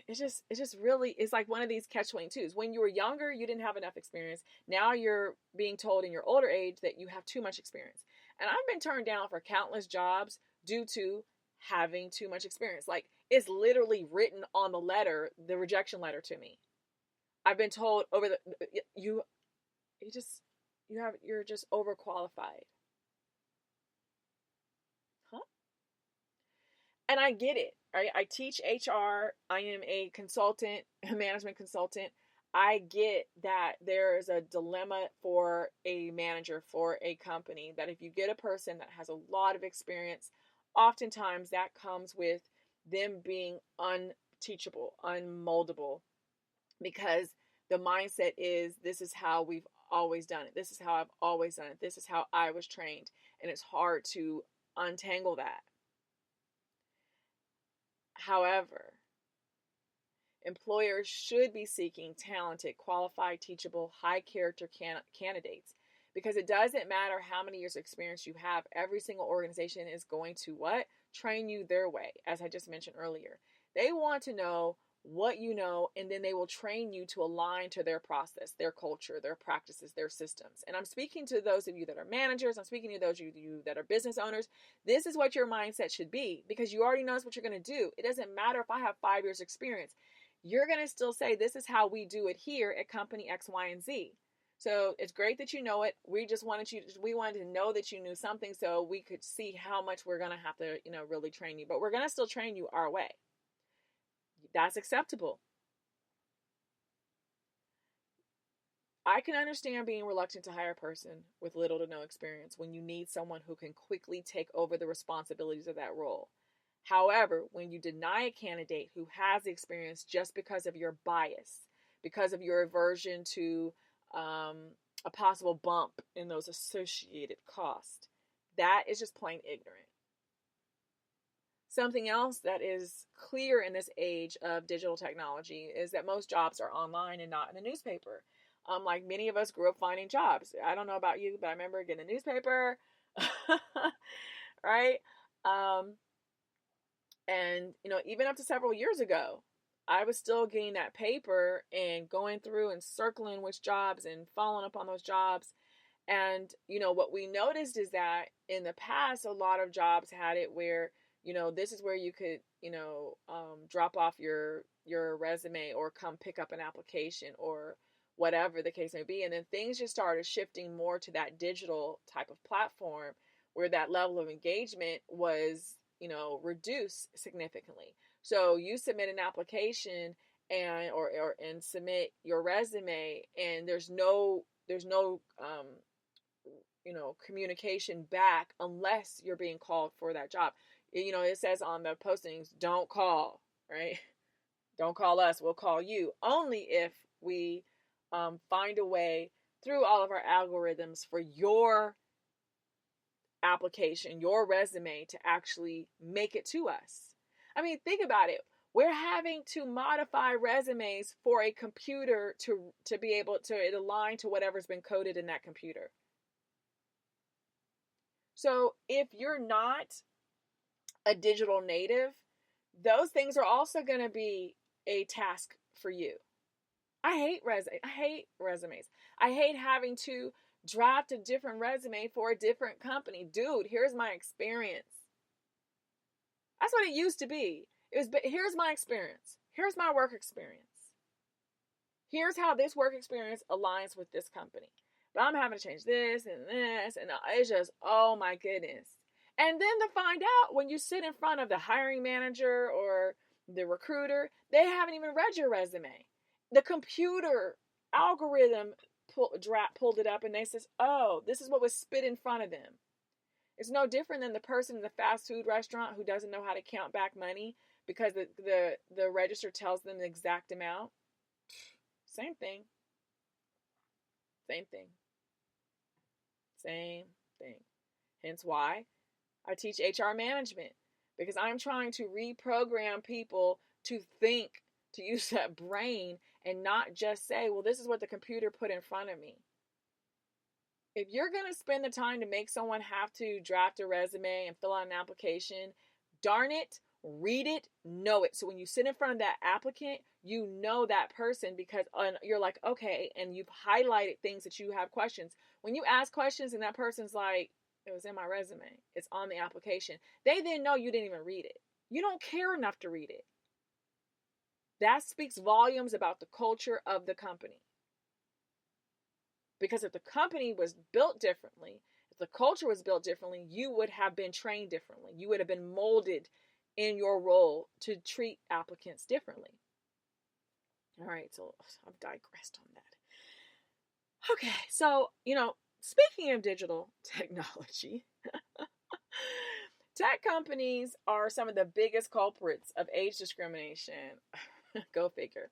it's just really, it's like one of these catch-22s. When you were younger, you didn't have enough experience. Now you're being told in your older age that you have too much experience. And I've been turned down for countless jobs due to having too much experience. Like, it's literally written on the letter, the rejection letter to me. I've been told over the you just you're just overqualified. Huh? And I get it, right? I teach HR. I am a consultant, a management consultant. I get that there is a dilemma for a manager, for a company, that if you get a person that has a lot of experience, oftentimes that comes with them being unteachable, unmoldable, because the mindset is, this is how we've always done it. This is how I've always done it. This is how I was trained. And it's hard to untangle that. However, employers should be seeking talented, qualified, teachable, high character candidates, because it doesn't matter how many years of experience you have. Every single organization is going to what? Train you their way, as I just mentioned earlier. They want to know what you know, and then they will train you to align to their process, their culture, their practices, their systems. And I'm speaking to those of you that are managers. I'm speaking to those of you that are business owners. This is what your mindset should be, because you already know what you're going to do. It doesn't matter if I have 5 years experience. You're going to still say, this is how we do it here at company X, Y, and Z. So it's great that you know it. We wanted to know that you knew something so we could see how much we're going to have to, really train you. But we're going to still train you our way. That's acceptable. I can understand being reluctant to hire a person with little to no experience when you need someone who can quickly take over the responsibilities of that role. However, when you deny a candidate who has experience just because of your bias, because of your aversion to a possible bump in those associated costs, that is just plain ignorant. Something else that is clear in this age of digital technology is that most jobs are online and not in the newspaper. Like many of us grew up finding jobs. I don't know about you, but I remember getting a newspaper, right? And, even up to several years ago, I was still getting that paper and going through and circling which jobs and following up on those jobs. And, what we noticed is that in the past, a lot of jobs had it where, this is where you could, drop off your resume or come pick up an application or whatever the case may be. And then things just started shifting more to that digital type of platform where that level of engagement was, reduced significantly. So you submit an application and submit your resume, and there's no communication back unless you're being called for that job. It says on the postings, don't call, right? Don't call us, we'll call you. Only if we find a way through all of our algorithms for your application, your resume, to actually make it to us. I mean, think about it. We're having to modify resumes for a computer to be able to align to whatever's been coded in that computer. So if you're not a digital native, those things are also going to be a task for you. I hate resumes. I hate having to draft a different resume for a different company. Dude, here's my experience. That's what it used to be. Here's my experience. Here's my work experience. Here's how this work experience aligns with this company. But I'm having to change this and this, and it's just, oh my goodness. And then to find out when you sit in front of the hiring manager or the recruiter, they haven't even read your resume. The computer algorithm pulled it up and they says, oh, this is what was spit in front of them. It's no different than the person in the fast food restaurant who doesn't know how to count back money because the register tells them the exact amount. Same thing. Same thing. Same thing. Hence why I teach HR management, because I'm trying to reprogram people to think, to use that brain and not just say, well, this is what the computer put in front of me. If you're going to spend the time to make someone have to draft a resume and fill out an application, darn it, Read it, know it. So when you sit in front of that applicant, you know that person because you're like, okay, and you've highlighted things that you have questions. When you ask questions and that person's like, it was in my resume, it's on the application, they then know you didn't even read it. You don't care enough to read it. That speaks volumes about the culture of the company. Because if the company was built differently, if the culture was built differently, you would have been trained differently. You would have been molded in your role to treat applicants differently. All right, so I've digressed on that. Okay, so, speaking of digital technology, tech companies are some of the biggest culprits of age discrimination. Go figure.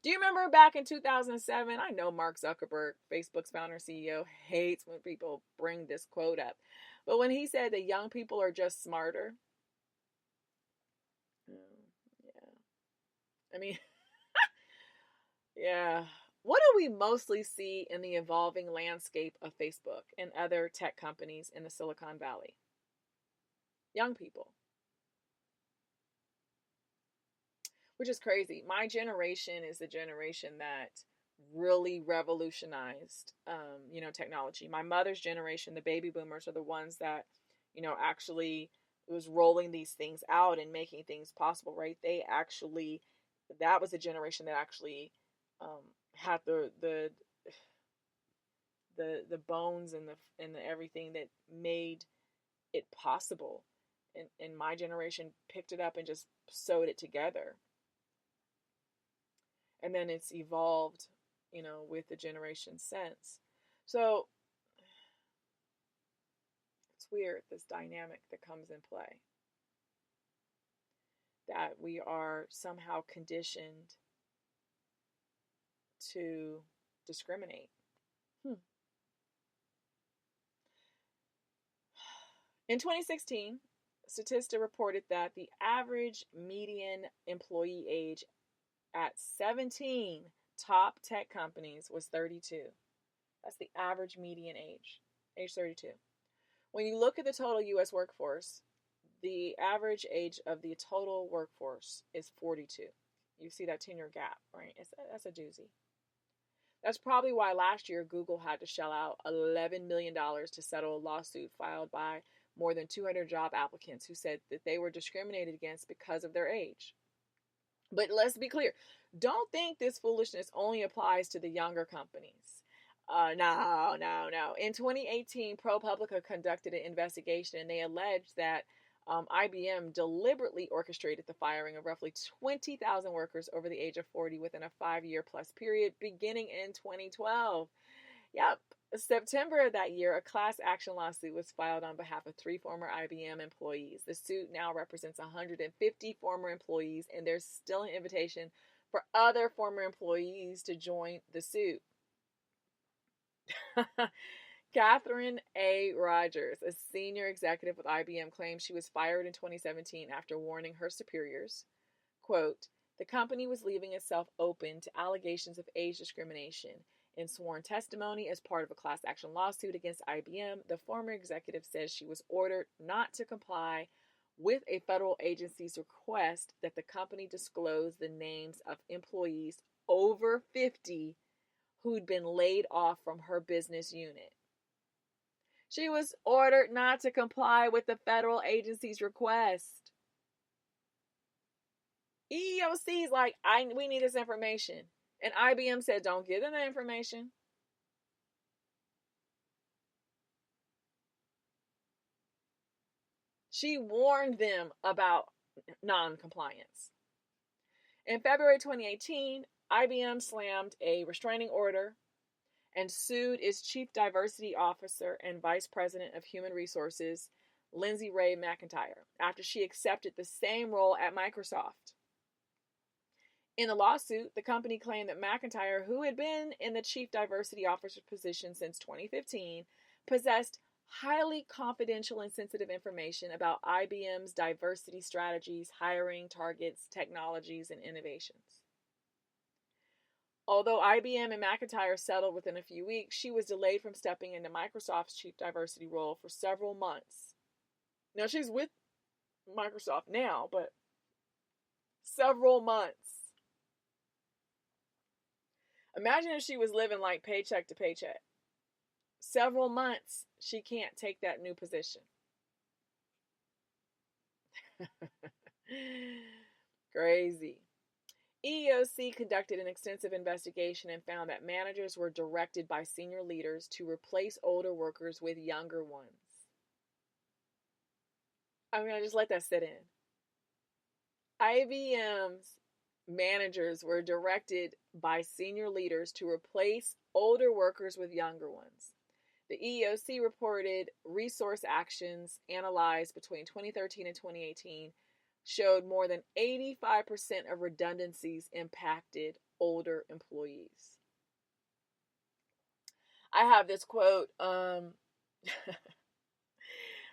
Do you remember back in 2007? I know Mark Zuckerberg, Facebook's founder and CEO, hates when people bring this quote up. But when he said that young people are just smarter, yeah. I mean, yeah. What do we mostly see in the evolving landscape of Facebook and other tech companies in the Silicon Valley? Young people. Which is crazy. My generation is the generation that really revolutionized, technology. My mother's generation, the baby boomers, are the ones that, actually was rolling these things out and making things possible, right? That was a generation that actually had the bones and the everything that made it possible. And my generation picked it up and just sewed it together. And then it's evolved, with the generation since. So it's weird, this dynamic that comes in play. That we are somehow conditioned to discriminate. In 2016, Statista reported that the average median employee age at 17 top tech companies was 32. That's the average median age 32. When you look at the total U.S. workforce, the average age of the total workforce is 42. You see that 10-year gap, right? That's a doozy. That's probably why last year Google had to shell out $11 million to settle a lawsuit filed by more than 200 job applicants who said that they were discriminated against because of their age. But let's be clear. Don't think this foolishness only applies to the younger companies. No. In 2018, ProPublica conducted an investigation, and they alleged that IBM deliberately orchestrated the firing of roughly 20,000 workers over the age of 40 within a 5-year plus period beginning in 2012. Yep. September of that year, a class action lawsuit was filed on behalf of 3 former IBM employees. The suit now represents 150 former employees, and there's still an invitation for other former employees to join the suit. Catherine A. Rogers, a senior executive with IBM, claims she was fired in 2017 after warning her superiors, quote, the company was leaving itself open to allegations of age discrimination. In sworn testimony as part of a class action lawsuit against IBM, the former executive says she was ordered not to comply with a federal agency's request that the company disclose the names of employees over 50 who'd been laid off from her business unit. She was ordered not to comply with the federal agency's request. EEOC's like, we need this information. And IBM said, don't give them the information. She warned them about non-compliance. In February 2018, IBM slammed a restraining order and sued its chief diversity officer and vice president of human resources, Lindsay Ray McIntyre, after she accepted the same role at Microsoft. In the lawsuit, the company claimed that McIntyre, who had been in the chief diversity officer position since 2015, possessed highly confidential and sensitive information about IBM's diversity strategies, hiring targets, technologies, and innovations. Although IBM and McIntyre settled within a few weeks, she was delayed from stepping into Microsoft's chief diversity role for several months. Now, she's with Microsoft now, but Several months. Imagine if she was living like paycheck to paycheck. Several months, she can't take that new position. Crazy. EEOC conducted an extensive investigation and found that managers were directed by senior leaders to replace older workers with younger ones. I'm going to just let that sit in. IBM's managers were directed by senior leaders to replace older workers with younger ones. The EEOC reported resource actions analyzed between 2013 and 2018 showed more than 85% of redundancies impacted older employees. I have this quote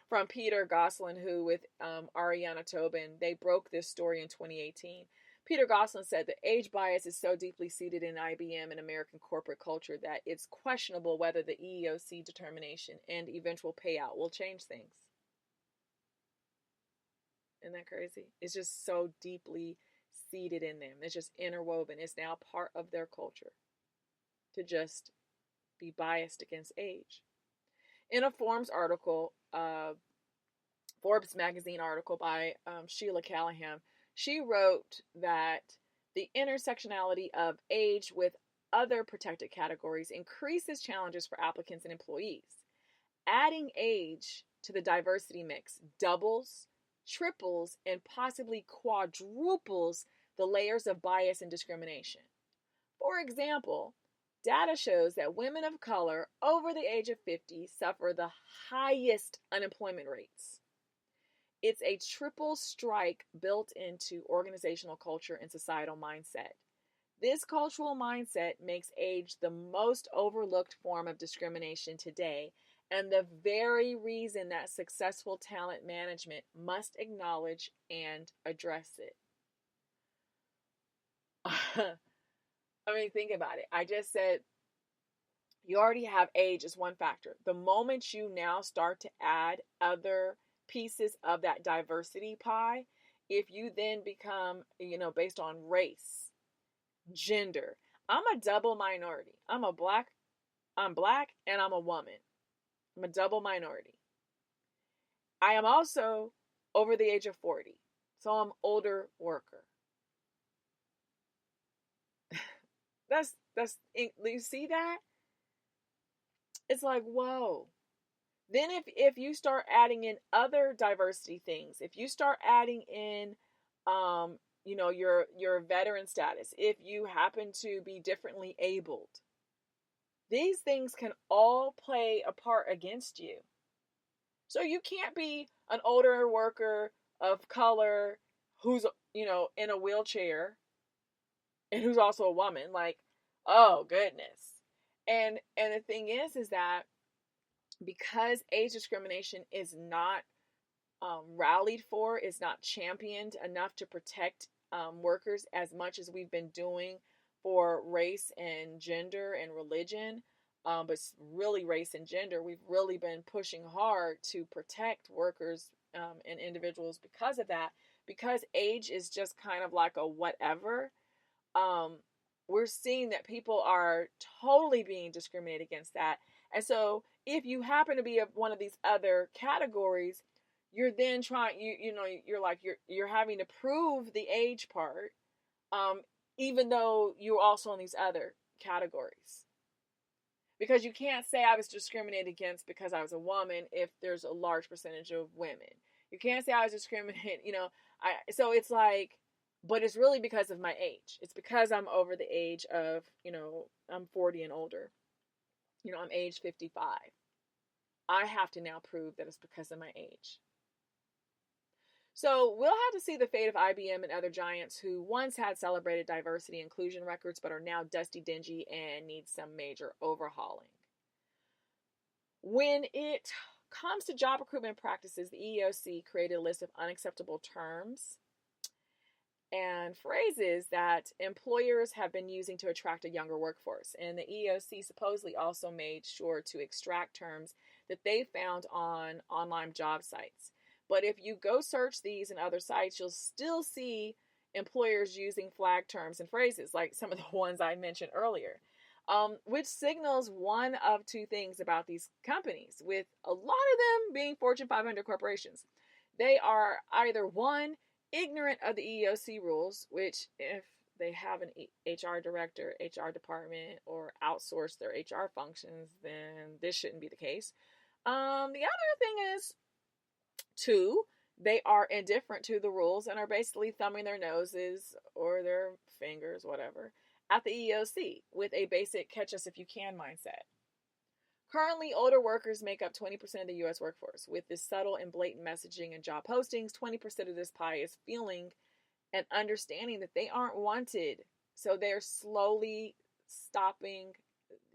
from Peter Gosselin, who with Ariana Tobin, they broke this story in 2018. Peter Gosselin said that age bias is so deeply seated in IBM and American corporate culture that it's questionable whether the EEOC determination and eventual payout will change things. Isn't that crazy? It's just so deeply seated in them. It's just interwoven. It's now part of their culture to just be biased against age. In a Forbes magazine article by Sheila Callahan, she wrote that the intersectionality of age with other protected categories increases challenges for applicants and employees. Adding age to the diversity mix doubles, triples, and possibly quadruples the layers of bias and discrimination. For example, data shows that women of color over the age of 50 suffer the highest unemployment rates. It's a triple strike built into organizational culture and societal mindset. This cultural mindset makes age the most overlooked form of discrimination today, and the very reason that successful talent management must acknowledge and address it. I mean, think about it. I just said you already have age as one factor. The moment you now start to add other pieces of that diversity pie, if you then become, based on race, gender, I'm a double minority. I'm black, and I'm a woman. I'm a double minority. I am also over the age of 40, so I'm older worker. That's you see that? It's like, whoa. Then if you start adding in other diversity things, if you start adding in your veteran status, if you happen to be differently abled, these things can all play a part against you. So you can't be an older worker of color who's in a wheelchair and who's also a woman. Like, oh goodness. And the thing is that because age discrimination is not rallied for, is not championed enough to protect workers as much as we've been doing for race and gender and religion, but really race and gender, we've really been pushing hard to protect workers and individuals because of that. Because age is just kind of like a whatever, we're seeing that people are totally being discriminated against that. And so if you happen to be one of these other categories, you're then trying, you're having to prove the age part, even though you're also in these other categories. Because you can't say I was discriminated against because I was a woman if there's a large percentage of women. You can't say I was discriminated, so it's like, but it's really because of my age. It's because I'm over the age of, I'm 40 and older. I'm age 55. I have to now prove that it's because of my age. So we'll have to see the fate of IBM and other giants who once had celebrated diversity and inclusion records, but are now dusty, dingy, and need some major overhauling. When it comes to job recruitment practices, the EEOC created a list of unacceptable terms and phrases that employers have been using to attract a younger workforce. And the EEOC supposedly also made sure to extract terms that they found on online job sites. But if you go search these and other sites, you'll still see employers using flag terms and phrases like some of the ones I mentioned earlier, which signals one of two things about these companies, with a lot of them being Fortune 500 corporations. They are either one, ignorant of the EEOC rules, which if they have an HR director, HR department, or outsource their HR functions, then this shouldn't be the case. The other thing is, two, they are indifferent to the rules and are basically thumbing their noses or their fingers, whatever, at the EEOC with a basic catch us if you can mindset. Currently, older workers make up 20% of the U.S. workforce. With this subtle and blatant messaging and job postings, 20% of this pie is feeling and understanding that they aren't wanted. So they're slowly stopping,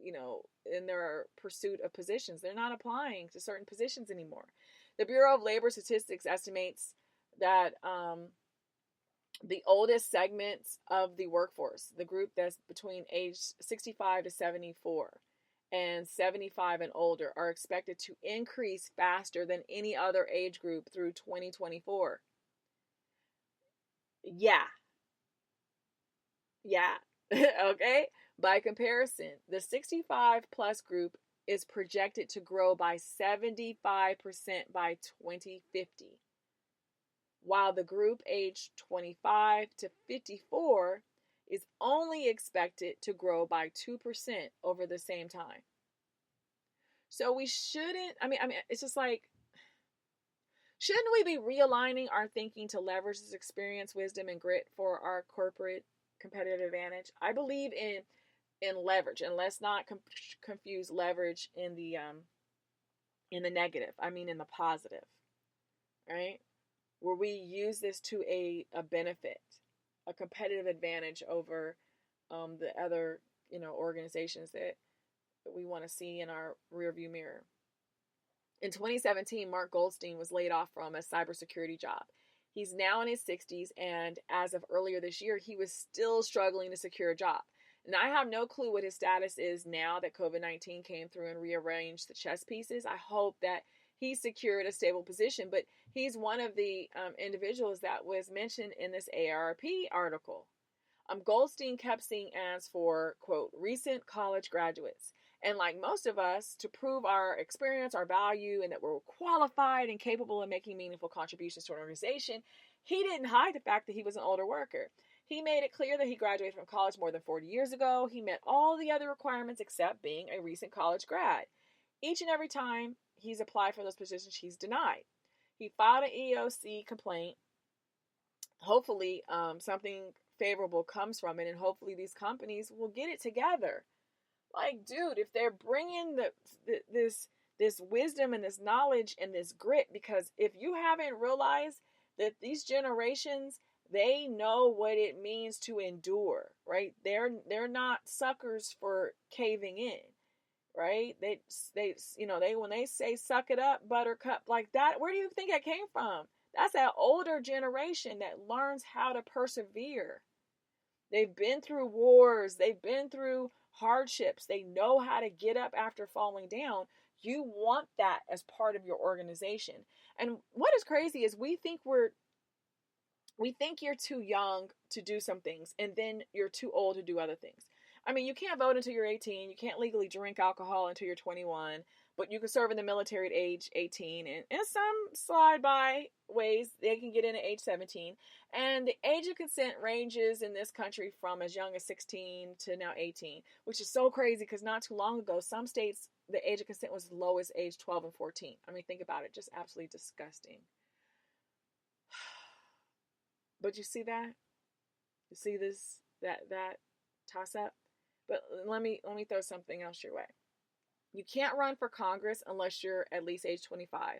in their pursuit of positions. They're not applying to certain positions anymore. The Bureau of Labor Statistics estimates that the oldest segments of the workforce, the group that's between age 65 to 74 and 75 and older, are expected to increase faster than any other age group through 2024. Yeah. Okay. By comparison, the 65 plus group is projected to grow by 75% by 2050, while the group aged 25 to 54 is only expected to grow by 2% over the same time. So we shouldn't, it's just like, shouldn't we be realigning our thinking to leverage this experience, wisdom, and grit for our corporate competitive advantage? I believe in leverage, and let's not confuse leverage in the negative. I mean in the positive, right? Where we use this to a benefit, a competitive advantage over the other organizations that we want to see in our rearview mirror. In 2017, Mark Goldstein was laid off from a cybersecurity job. He's now in his 60s, and as of earlier this year, he was still struggling to secure a job. And I have no clue what his status is now that COVID-19 came through and rearranged the chess pieces. I hope that he secured a stable position, but he's one of the individuals that was mentioned in this AARP article. Goldstein kept seeing ads for, quote, recent college graduates. And like most of us, to prove our experience, our value, and that we're qualified and capable of making meaningful contributions to an organization, he didn't hide the fact that he was an older worker. He made it clear that he graduated from college more than 40 years ago. He met all the other requirements except being a recent college grad. Each and every time he's applied for those positions, he's denied. He filed an EEOC complaint. Hopefully, something favorable comes from it, and hopefully these companies will get it together. Like, dude, if they're bringing this wisdom and this knowledge and this grit, because if you haven't realized that these generations, they know what it means to endure, right? They're not suckers for caving in, right? They when they say suck it up, buttercup, like that, where do you think that came from? That's that older generation that learns how to persevere. They've been through wars. They've been through hardships. They know how to get up after falling down. You want that as part of your organization. And what is crazy is we think you're too young to do some things, and then you're too old to do other things. I mean, you can't vote until you're 18. You can't legally drink alcohol until you're 21, but you can serve in the military at age 18. And in some slide-by ways, they can get in at age 17. And the age of consent ranges in this country from as young as 16 to now 18, which is so crazy because not too long ago, some states, the age of consent was as low as age 12 and 14. I mean, think about it. Just absolutely disgusting. But you see that? You see this, that toss up? But let me throw something else your way. You can't run for Congress unless you're at least age 25.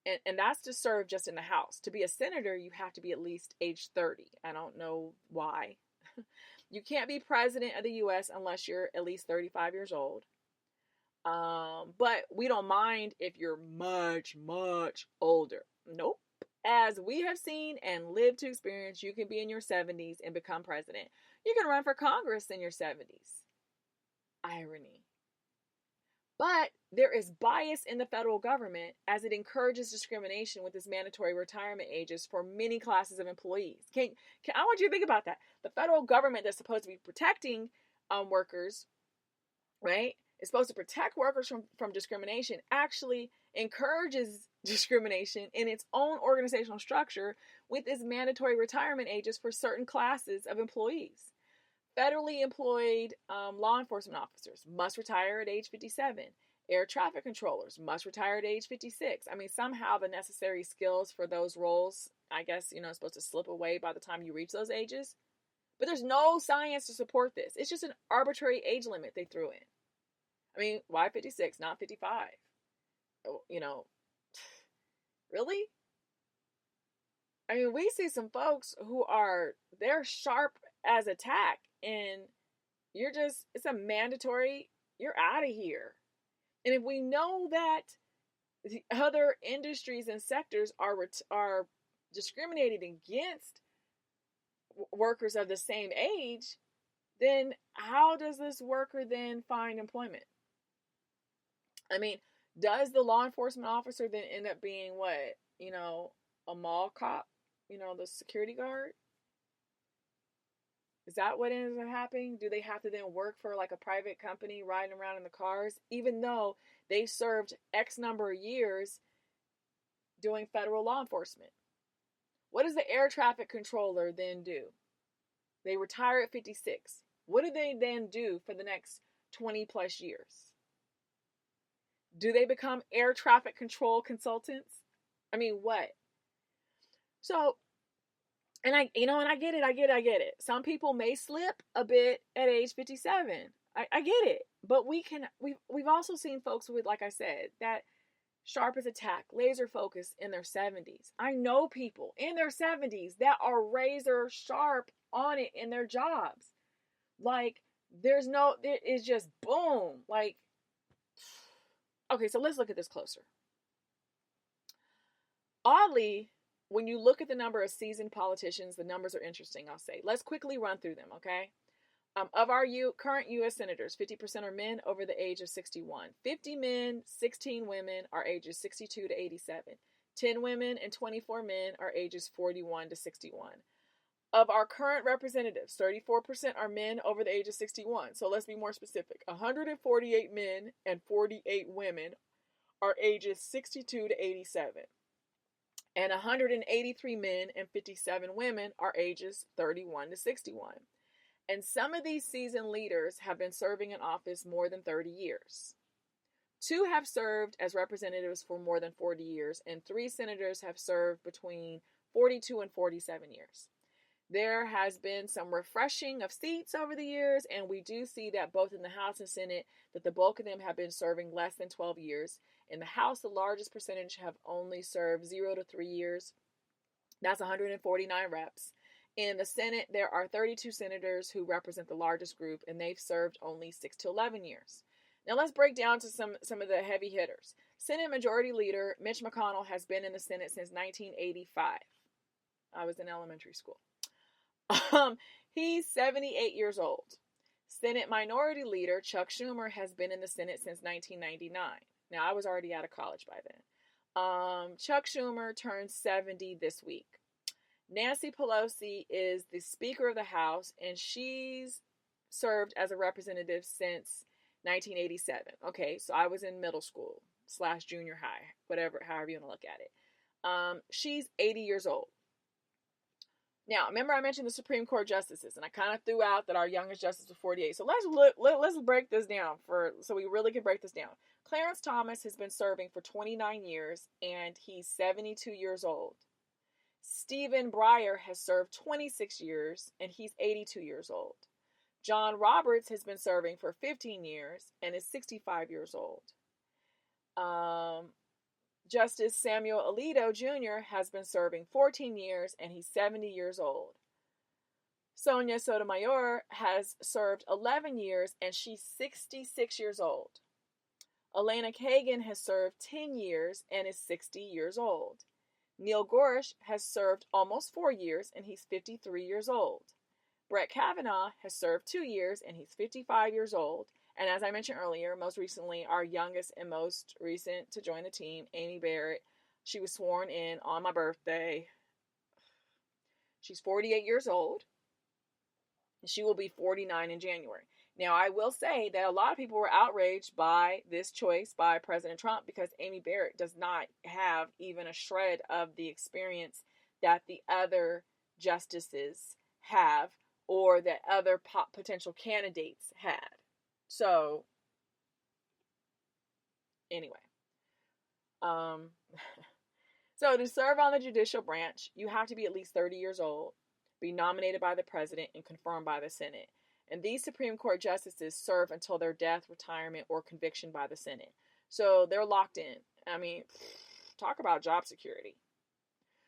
And that's to serve just in the House. To be a senator, you have to be at least age 30. I don't know why. You can't be president of the U.S. unless you're at least 35 years old. But we don't mind if you're much, much older. Nope. As we have seen and lived to experience, you can be in your 70s and become president. You can run for Congress in your 70s. Irony. But there is bias in the federal government as it encourages discrimination with its mandatory retirement ages for many classes of employees. I want you to think about that. The federal government that's supposed to be protecting workers, right, is supposed to protect workers from discrimination, actually encourages discrimination in its own organizational structure with its mandatory retirement ages for certain classes of employees. Federally employed law enforcement officers must retire at age 57. Air traffic controllers must retire at age 56. I mean, somehow the necessary skills for those roles, I guess, supposed to slip away by the time you reach those ages. But there's no science to support this. It's just an arbitrary age limit they threw in. I mean, why 56, not 55? Really? I mean, we see some folks who they're sharp as a tack, and it's a mandatory, you're out of here. And if we know that the other industries and sectors are discriminating against workers of the same age, then how does this worker then find employment? I mean, does the law enforcement officer then end up being what? A mall cop? The security guard? Is that what ends up happening? Do they have to then work for like a private company riding around in the cars, even though they served X number of years doing federal law enforcement? What does the air traffic controller then do? They retire at 56. What do they then do for the next 20 plus years? Do they become air traffic control consultants? I mean, what? So, and I get it. Some people may slip a bit at age 57. I get it. But we've also seen folks with, like I said, that sharp as a tack, laser focused in their 70s. I know people in their 70s that are razor sharp on it in their jobs. Like, it is just boom. Like, okay, so let's look at this closer. Oddly, when you look at the number of seasoned politicians, the numbers are interesting, I'll say. Let's quickly run through them, okay? Of our current U.S. senators, 50% are men over the age of 61. 50 men, 16 women are ages 62 to 87. 10 women and 24 men are ages 41 to 61. Of our current representatives, 34% are men over the age of 61. So let's be more specific. 148 men and 48 women are ages 62 to 87. And 183 men and 57 women are ages 31 to 61. And some of these seasoned leaders have been serving in office more than 30 years. 2 have served as representatives for more than 40 years, and 3 senators have served between 42 and 47 years. There has been some refreshing of seats over the years, and we do see that both in the House and Senate, that the bulk of them have been serving less than 12 years. In the House, the largest percentage have only served 0 to 3 years. That's 149 reps. In the Senate, there are 32 senators who represent the largest group, and they've served only 6 to 11 years. Now let's break down to some of the heavy hitters. Senate Majority Leader Mitch McConnell has been in the Senate since 1985. I was in elementary school. He's 78 years old. Senate Minority Leader Chuck Schumer has been in the Senate since 1999. Now, I was already out of college by then. Chuck Schumer turned 70 this week. Nancy Pelosi is the Speaker of the House, and she's served as a representative since 1987. Okay, so I was in middle school / junior high, however you want to look at it. She's 80 years old. Now, remember I mentioned the Supreme Court justices, and I kind of threw out that our youngest justice was 48. So let's break this down so we really can break this down. Clarence Thomas has been serving for 29 years, and he's 72 years old. Stephen Breyer has served 26 years, and he's 82 years old. John Roberts has been serving for 15 years and is 65 years old. Justice Samuel Alito Jr. has been serving 14 years, and he's 70 years old. Sonia Sotomayor has served 11 years, and she's 66 years old. Elena Kagan has served 10 years and is 60 years old. Neil Gorsuch has served almost 4 years, and he's 53 years old. Brett Kavanaugh has served 2 years, and he's 55 years old. And as I mentioned earlier, most recently, our youngest and most recent to join the team, Amy Barrett, she was sworn in on my birthday. She's 48 years old. She will be 49 in January. Now, I will say that a lot of people were outraged by this choice by President Trump because Amy Barrett does not have even a shred of the experience that the other justices have or that other potential candidates had. So, anyway. So to serve on the judicial branch, you have to be at least 30 years old, be nominated by the president, and confirmed by the Senate. And these Supreme Court justices serve until their death, retirement, or conviction by the Senate. So they're locked in. I mean, talk about job security.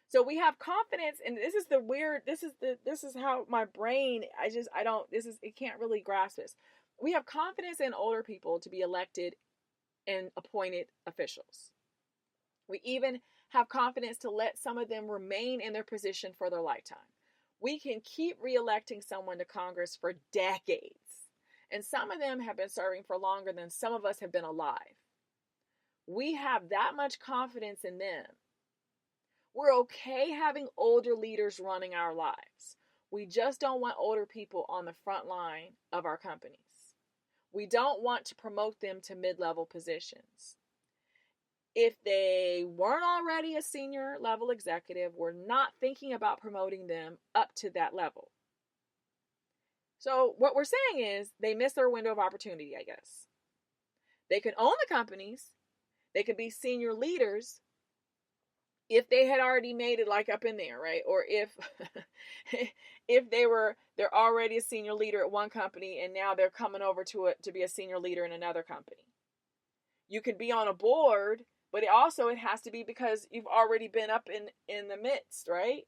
So we have confidence, and this is how my brain, it can't really grasp this. We have confidence in older people to be elected and appointed officials. We even have confidence to let some of them remain in their position for their lifetime. We can keep re-electing someone to Congress for decades, and some of them have been serving for longer than some of us have been alive. We have that much confidence in them. We're okay having older leaders running our lives. We just don't want older people on the front line of our companies. We don't want to promote them to mid-level positions. If they weren't already a senior level executive, we're not thinking about promoting them up to that level. So what we're saying is they miss their window of opportunity, I guess. They can own the companies. They could be senior leaders if they had already made it like up in there, right? Or if they're already a senior leader at one company and now they're coming over to be a senior leader in another company. You could be on a board, but it has to be because you've already been up in the midst, right?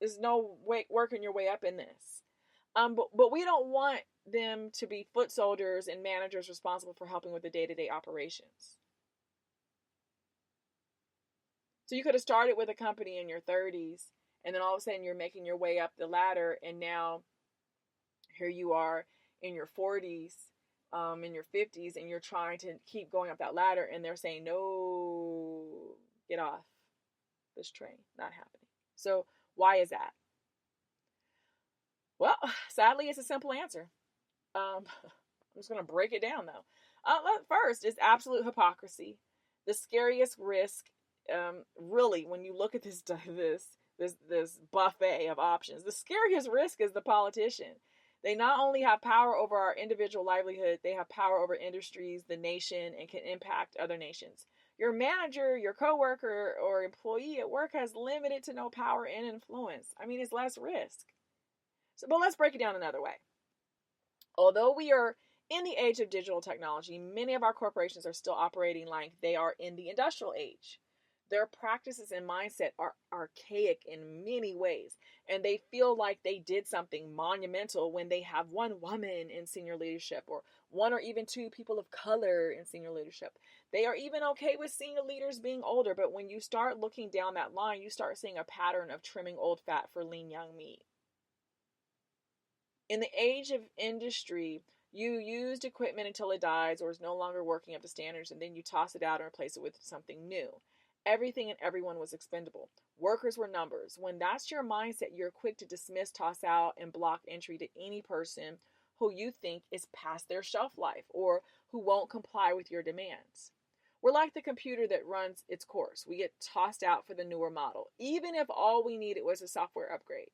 There's no way working your way up in this. But we don't want them to be foot soldiers and managers responsible for helping with the day-to-day operations. So you could have started with a company in your 30s, and then all of a sudden you're making your way up the ladder, and now here you are in your 40s, in your 50s, and you're trying to keep going up that ladder, and they're saying, no, get off this train. Not happening. So why is that? Well, sadly, it's a simple answer. I'm just going to break it down, though. First, it's absolute hypocrisy. The scariest risk, really, when you look at this buffet of options, the scariest risk is the politician. They not only have power over our individual livelihood, they have power over industries, the nation, and can impact other nations. Your manager, your coworker, or employee at work has limited to no power and influence. I mean, it's less risk. But let's break it down another way. Although we are in the age of digital technology, many of our corporations are still operating like they are in the industrial age. Their practices and mindset are archaic in many ways, and they feel like they did something monumental when they have one woman in senior leadership or one or even two people of color in senior leadership. They are even okay with senior leaders being older, but when you start looking down that line, you start seeing a pattern of trimming old fat for lean young meat. In the age of industry, you used equipment until it dies or is no longer working up to standards, and then you toss it out and replace it with something new. Everything and everyone was expendable. Workers were numbers. When that's your mindset, you're quick to dismiss, toss out, and block entry to any person who you think is past their shelf life or who won't comply with your demands. We're like the computer that runs its course. We get tossed out for the newer model, even if all we needed was a software upgrade.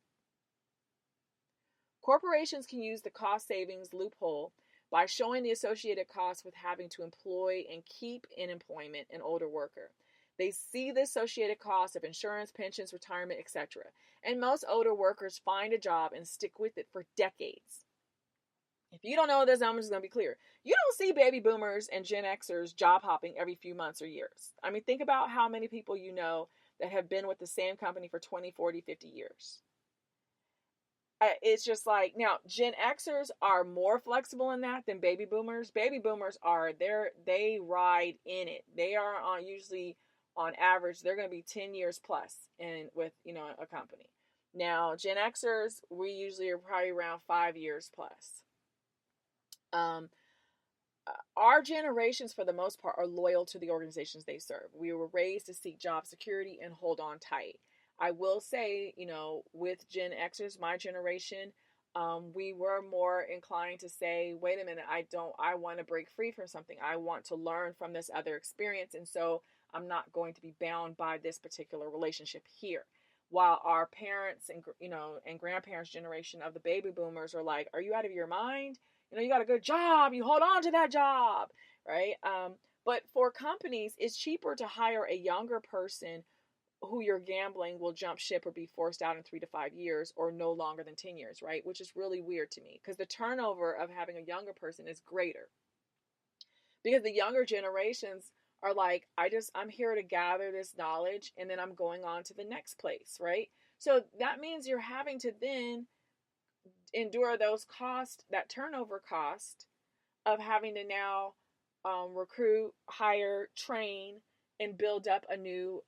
Corporations can use the cost savings loophole by showing the associated costs with having to employ and keep in employment an older worker. They see the associated costs of insurance, pensions, retirement, etc. And most older workers find a job and stick with it for decades. If you don't know this, I'm just going to be clear. You don't see baby boomers and Gen Xers job hopping every few months or years. I mean, think about how many people you know that have been with the same company for 20, 40, 50 years. It's just like, now, Gen Xers are more flexible in that than baby boomers. Baby boomers they ride in it. They are usually on average, they're going to be 10 years plus with a company. Now, Gen Xers, we usually are probably around 5 years plus. our generations, for the most part, are loyal to the organizations they serve. We were raised to seek job security and hold on tight. I will say, with Gen Xers, my generation, we were more inclined to say, wait a minute, I want to break free from something. I want to learn from this other experience. And so I'm not going to be bound by this particular relationship here. While our parents and grandparents' generation of the baby boomers are like, are you out of your mind? You got a good job, you hold on to that job, right? But for companies, it's cheaper to hire a younger person who you're gambling will jump ship or be forced out in 3 to 5 years or no longer than 10 years, right? Which is really weird to me because the turnover of having a younger person is greater because the younger generations are like, I'm here to gather this knowledge and then I'm going on to the next place, right? So that means you're having to then endure those costs, that turnover cost of having to now recruit, hire, train, and build up a new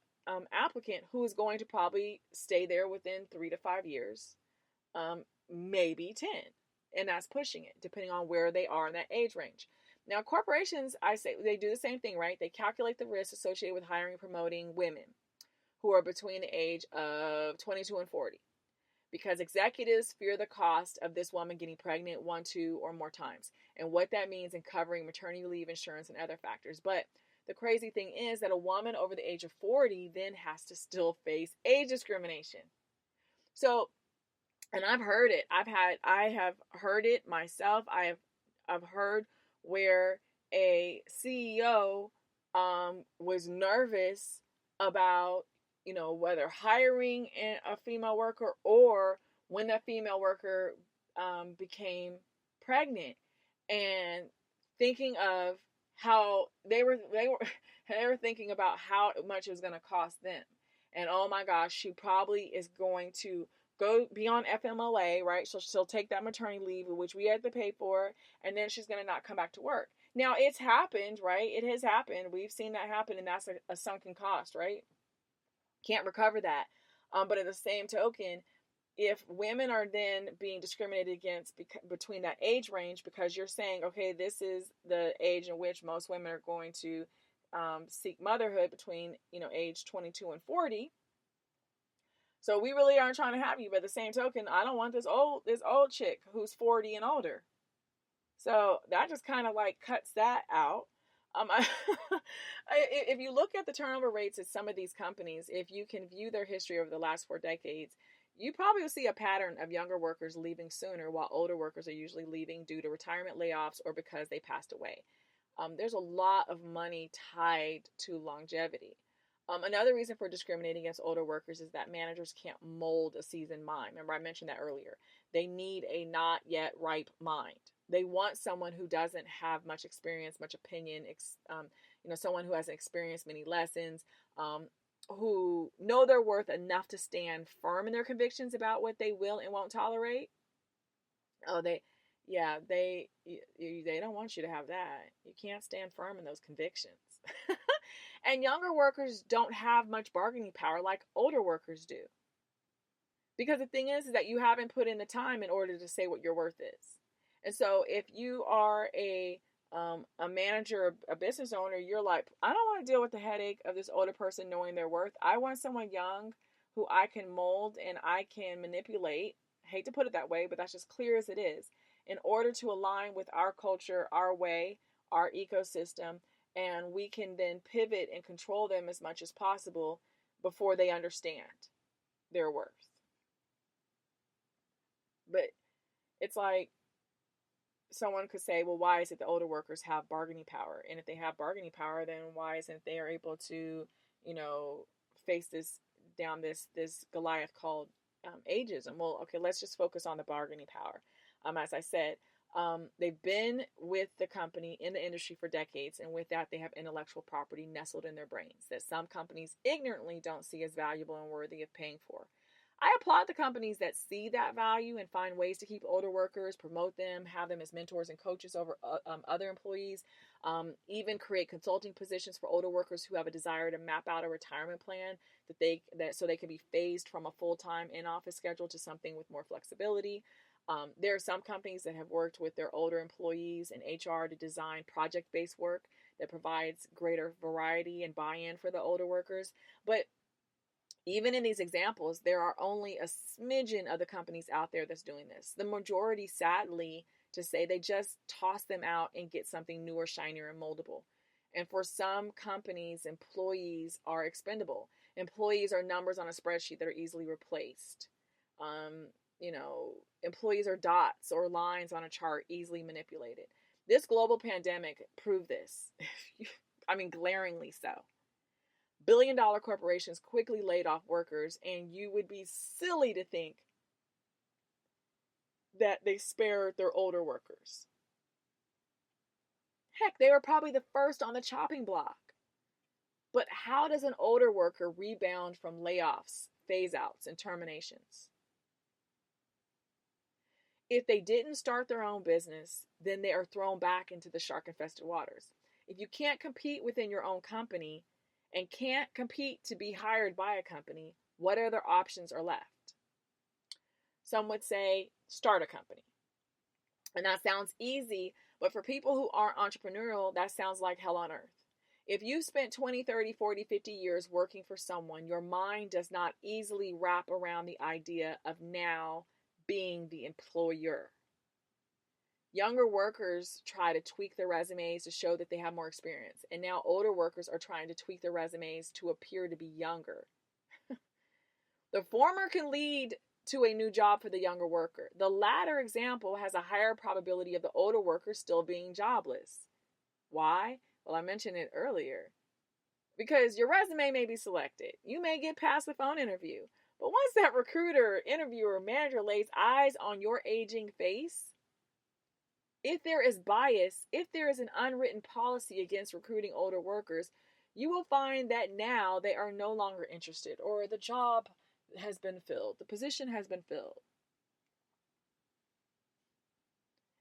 applicant who is going to probably stay there within 3 to 5 years, maybe 10. And that's pushing it, depending on where they are in that age range. Now, corporations, I say, they do the same thing, right? They calculate the risks associated with hiring and promoting women who are between the age of 22 and 40. Because executives fear the cost of this woman getting pregnant 1, 2, or more times, and what that means in covering maternity leave insurance and other factors. But the crazy thing is that a woman over the age of 40 then has to still face age discrimination. So, and I've heard it. I have heard it myself. I've heard where a CEO was nervous about whether hiring a female worker or when that female worker became pregnant, and thinking of how they were thinking about how much it was going to cost them. And oh my gosh, she probably is going to go be on FMLA, right? So she'll take that maternity leave, which we had to pay for, and then she's going to not come back to work. Now, it's happened, right? It has happened. We've seen that happen, and that's a sunken cost, right? Can't recover that. But at the same token, if women are then being discriminated against between that age range, because you're saying, okay, this is the age in which most women are going to seek motherhood between age 22 and 40. So we really aren't trying to have you. But at the same token, I don't want this old chick who's 40 and older. So that just kind of like cuts that out. If you look at the turnover rates at some of these companies, if you can view their history over the last 4 decades, you probably will see a pattern of younger workers leaving sooner while older workers are usually leaving due to retirement layoffs or because they passed away. There's a lot of money tied to longevity. Another reason for discriminating against older workers is that managers can't mold a seasoned mind. Remember, I mentioned that earlier. They need a not yet ripe mind. They want someone who doesn't have much experience, much opinion, someone who hasn't experienced many lessons, who know their worth enough to stand firm in their convictions about what they will and won't tolerate. They don't want you to have that. You can't stand firm in those convictions. And younger workers don't have much bargaining power like older workers do. Because the thing is that you haven't put in the time in order to say what your worth is. And so if you are a manager, a business owner, you're like, I don't want to deal with the headache of this older person knowing their worth. I want someone young who I can mold and I can manipulate. I hate to put it that way, but that's just clear as it is. In order to align with our culture, our way, our ecosystem, and we can then pivot and control them as much as possible before they understand their worth. But it's like, someone could say, well, why is it the older workers have bargaining power? And if they have bargaining power, then why isn't they able to, face this Goliath called ageism? Well, okay, let's just focus on the bargaining power. As I said, they've been with the company in the industry for decades, and with that, they have intellectual property nestled in their brains that some companies ignorantly don't see as valuable and worthy of paying for. I applaud the companies that see that value and find ways to keep older workers, promote them, have them as mentors and coaches over other employees, even create consulting positions for older workers who have a desire to map out a retirement plan so they can be phased from a full-time in-office schedule to something with more flexibility. There are some companies that have worked with their older employees and HR to design project-based work that provides greater variety and buy-in for the older workers. But even in these examples, there are only a smidgen of the companies out there that's doing this. The majority, sadly, to say, they just toss them out and get something newer, shinier, and moldable. And for some companies, employees are expendable. Employees are numbers on a spreadsheet that are easily replaced. Employees are dots or lines on a chart, easily manipulated. This global pandemic proved this. I mean, glaringly so. Billion-dollar corporations quickly laid off workers, and you would be silly to think that they spared their older workers. Heck, they were probably the first on the chopping block. But how does an older worker rebound from layoffs, phase-outs, and terminations? If they didn't start their own business, then they are thrown back into the shark-infested waters. If you can't compete within your own company and can't compete to be hired by a company, what other options are left? Some would say, start a company. And that sounds easy, but for people who aren't entrepreneurial, that sounds like hell on earth. If you've spent 20, 30, 40, 50 years working for someone, your mind does not easily wrap around the idea of now being the employer. Younger workers try to tweak their resumes to show that they have more experience. And now older workers are trying to tweak their resumes to appear to be younger. The former can lead to a new job for the younger worker. The latter example has a higher probability of the older worker still being jobless. Why? Well, I mentioned it earlier. Because your resume may be selected. You may get past the phone interview. But once that recruiter, interviewer, manager lays eyes on your aging face, if there is bias, if there is an unwritten policy against recruiting older workers, you will find that now they are no longer interested, or the job has been filled, the position has been filled.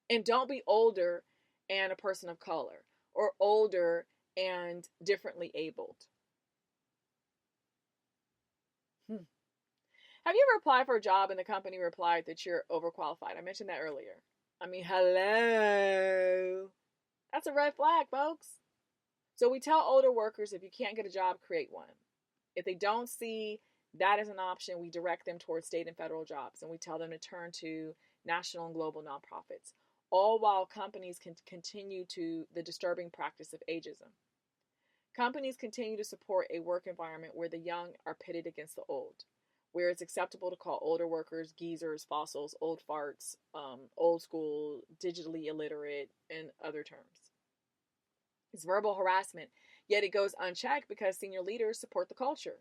And don't be older and a person of color, or older and differently abled. Have you ever applied for a job and the company replied that you're overqualified? I mentioned that earlier. I mean, hello. That's a red flag, folks. So we tell older workers, if you can't get a job, create one. If they don't see that as an option, we direct them towards state and federal jobs, and we tell them to turn to national and global nonprofits, all while companies can continue to the disturbing practice of ageism. Companies continue to support a work environment where the young are pitted against the old, where it's acceptable to call older workers geezers, fossils, old farts, old school, digitally illiterate, and other terms. It's verbal harassment, yet it goes unchecked because senior leaders support the culture.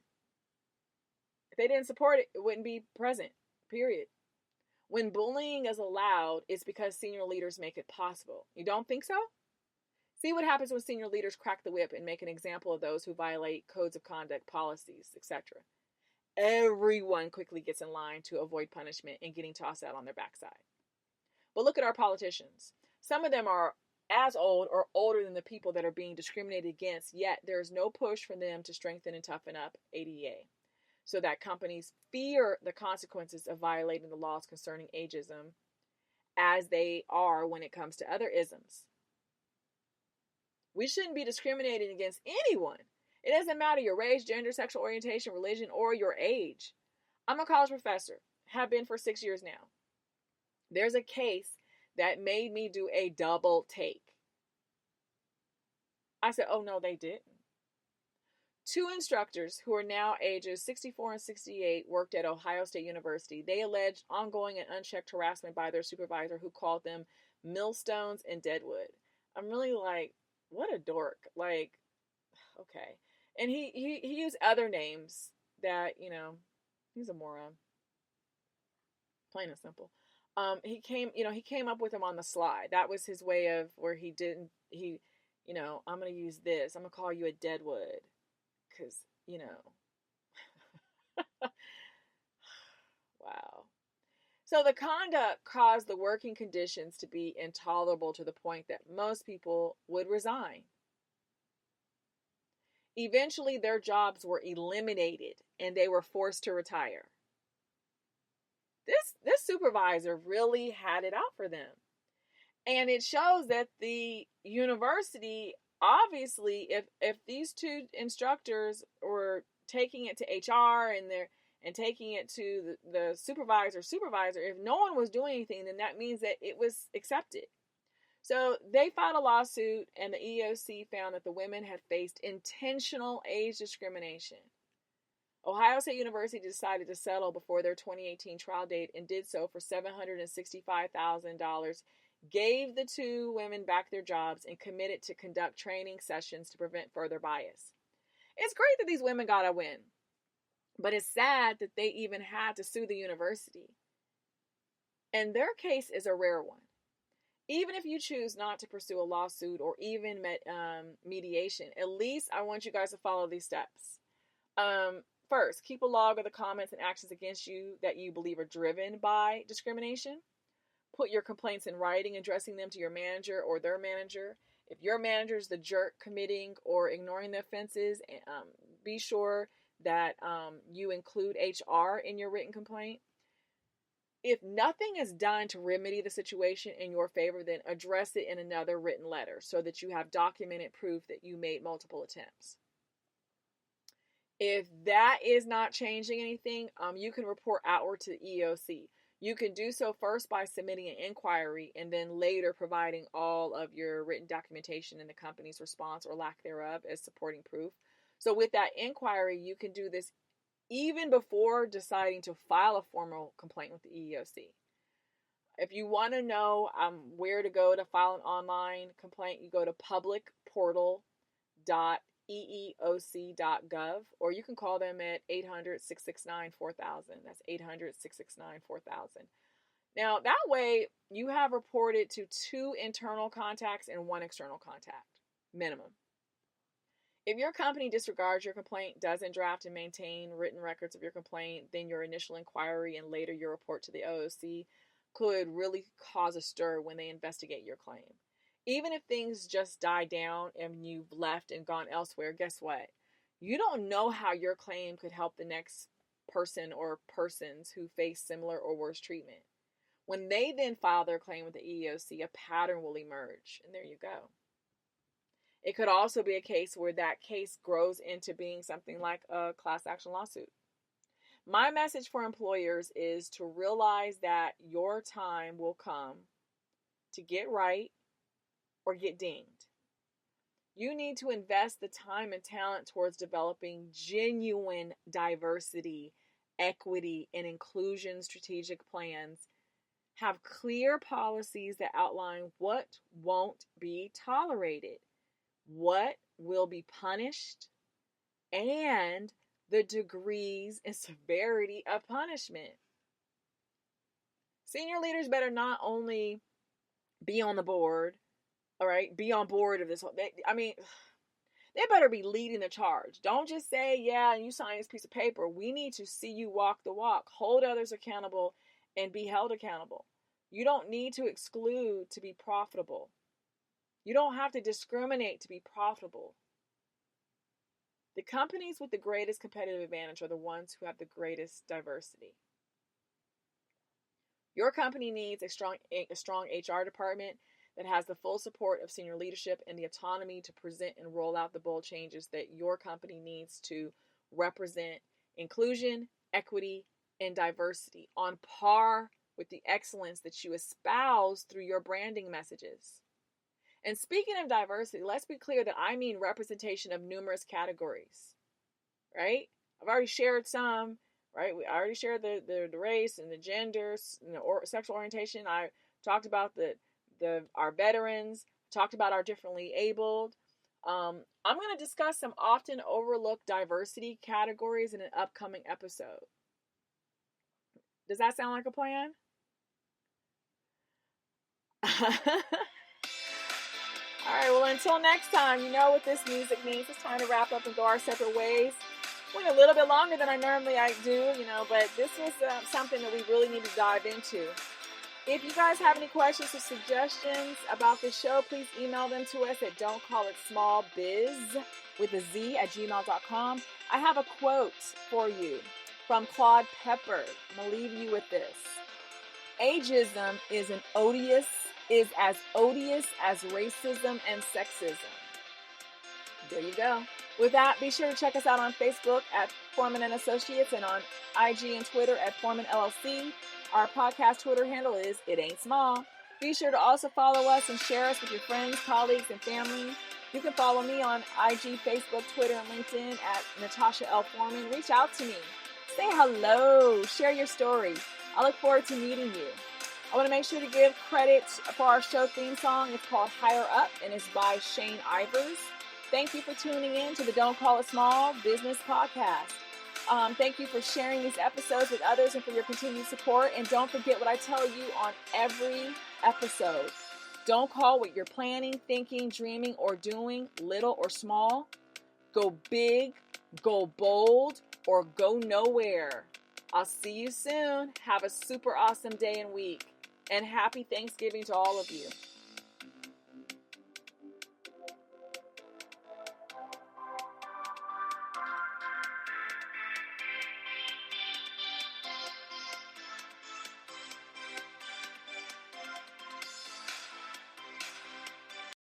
If they didn't support it, it wouldn't be present, period. When bullying is allowed, it's because senior leaders make it possible. You don't think so? See what happens when senior leaders crack the whip and make an example of those who violate codes of conduct, policies, etc. Everyone quickly gets in line to avoid punishment and getting tossed out on their backside. But look at our politicians. Some of them are as old or older than the people that are being discriminated against, yet there is no push for them to strengthen and toughen up ADEA so that companies fear the consequences of violating the laws concerning ageism as they are when it comes to other isms. We shouldn't be discriminating against anyone. It doesn't matter your race, gender, sexual orientation, religion, or your age. I'm a college professor, have been for 6 years now. There's a case that made me do a double take. I said, oh no, they didn't. 2 instructors who are now ages 64 and 68 worked at Ohio State University. They alleged ongoing and unchecked harassment by their supervisor who called them millstones and deadwood. I'm really like, what a dork. Like, okay. And he used other names that, he's a moron. Plain and simple. He came up with them on the slide. That was his way of where I'm going to use this. I'm going to call you a deadwood. Because, wow. So the conduct caused the working conditions to be intolerable to the point that most people would resign. Eventually, their jobs were eliminated and they were forced to retire. this supervisor really had it out for them. And it shows that the university, obviously, if these two instructors were taking it to HR and taking it to the supervisor, if no one was doing anything, then that means that it was accepted. So they filed a lawsuit, and the EEOC found that the women had faced intentional age discrimination. Ohio State University decided to settle before their 2018 trial date and did so for $765,000, gave the two women back their jobs, and committed to conduct training sessions to prevent further bias. It's great that these women got a win, but it's sad that they even had to sue the university. And their case is a rare one. Even if you choose not to pursue a lawsuit or even mediation, at least I want you guys to follow these steps. First, keep a log of the comments and actions against you that you believe are driven by discrimination. Put your complaints in writing, addressing them to your manager or their manager. If your manager is the jerk committing or ignoring the offenses, be sure that you include HR in your written complaint. If nothing is done to remedy the situation in your favor, then address it in another written letter so that you have documented proof that you made multiple attempts. If that is not changing anything, you can report outward to the EEOC. You can do so first by submitting an inquiry and then later providing all of your written documentation and the company's response or lack thereof as supporting proof. So with that inquiry, you can do this even before deciding to file a formal complaint with the EEOC. If you want to know where to go to file an online complaint, you go to publicportal.eeoc.gov, or you can call them at 800-669-4000. That's 800-669-4000. Now, that way, you have reported to 2 internal contacts and 1 external contact, minimum. If your company disregards your complaint, doesn't draft and maintain written records of your complaint, then your initial inquiry and later your report to the OOC could really cause a stir when they investigate your claim. Even if things just die down and you've left and gone elsewhere, guess what? You don't know how your claim could help the next person or persons who face similar or worse treatment. When they then file their claim with the EEOC, a pattern will emerge, and there you go. It could also be a case where that case grows into being something like a class action lawsuit. My message for employers is to realize that your time will come to get right or get dinged. You need to invest the time and talent towards developing genuine diversity, equity, and inclusion strategic plans. Have clear policies that outline what won't be tolerated, what will be punished, and the degrees and severity of punishment. Senior leaders better not only be on the board, all right, be on board of this whole, they better be leading the charge. Don't just say, yeah, and you sign this piece of paper. We need to see you walk the walk, hold others accountable, and be held accountable. You don't need to exclude to be profitable. You don't have to discriminate to be profitable. The companies with the greatest competitive advantage are the ones who have the greatest diversity. Your company needs a strong HR department that has the full support of senior leadership and the autonomy to present and roll out the bold changes that your company needs to represent inclusion, equity, and diversity on par with the excellence that you espouse through your branding messages. And speaking of diversity, let's be clear that I mean representation of numerous categories, right? I've already shared some, right? I already shared the race and the genders, or sexual orientation. I talked about our veterans, talked about our differently abled. I'm going to discuss some often overlooked diversity categories in an upcoming episode. Does that sound like a plan? All right, well, until next time, you know what this music means. It's time to wrap up and go our separate ways. Went a little bit longer than I normally do, but this was something that we really need to dive into. If you guys have any questions or suggestions about this show, please email them to us at don'tcallitsmallbiz@gmail.com. I have a quote for you from Claude Pepper. I'm going to leave you with this. Ageism is as odious as racism and sexism. There you go. With that, be sure to check us out on Facebook at Foreman and Associates and on IG and Twitter at Foreman LLC. Our podcast Twitter handle is It Ain't Small. Be sure to also follow us and share us with your friends, colleagues, and family. You can follow me on IG, Facebook, Twitter, and LinkedIn at Natasha L. Foreman. Reach out to me. Say hello. Share your story. I look forward to meeting you. I want to make sure to give credit for our show theme song. It's called Higher Up, and it's by Shane Ivers. Thank you for tuning in to the Don't Call It Small Business Podcast. Thank you for sharing these episodes with others and for your continued support. And don't forget what I tell you on every episode. Don't call what you're planning, thinking, dreaming, or doing little or small. Go big, go bold, or go nowhere. I'll see you soon. Have a super awesome day and week. And happy Thanksgiving to all of you.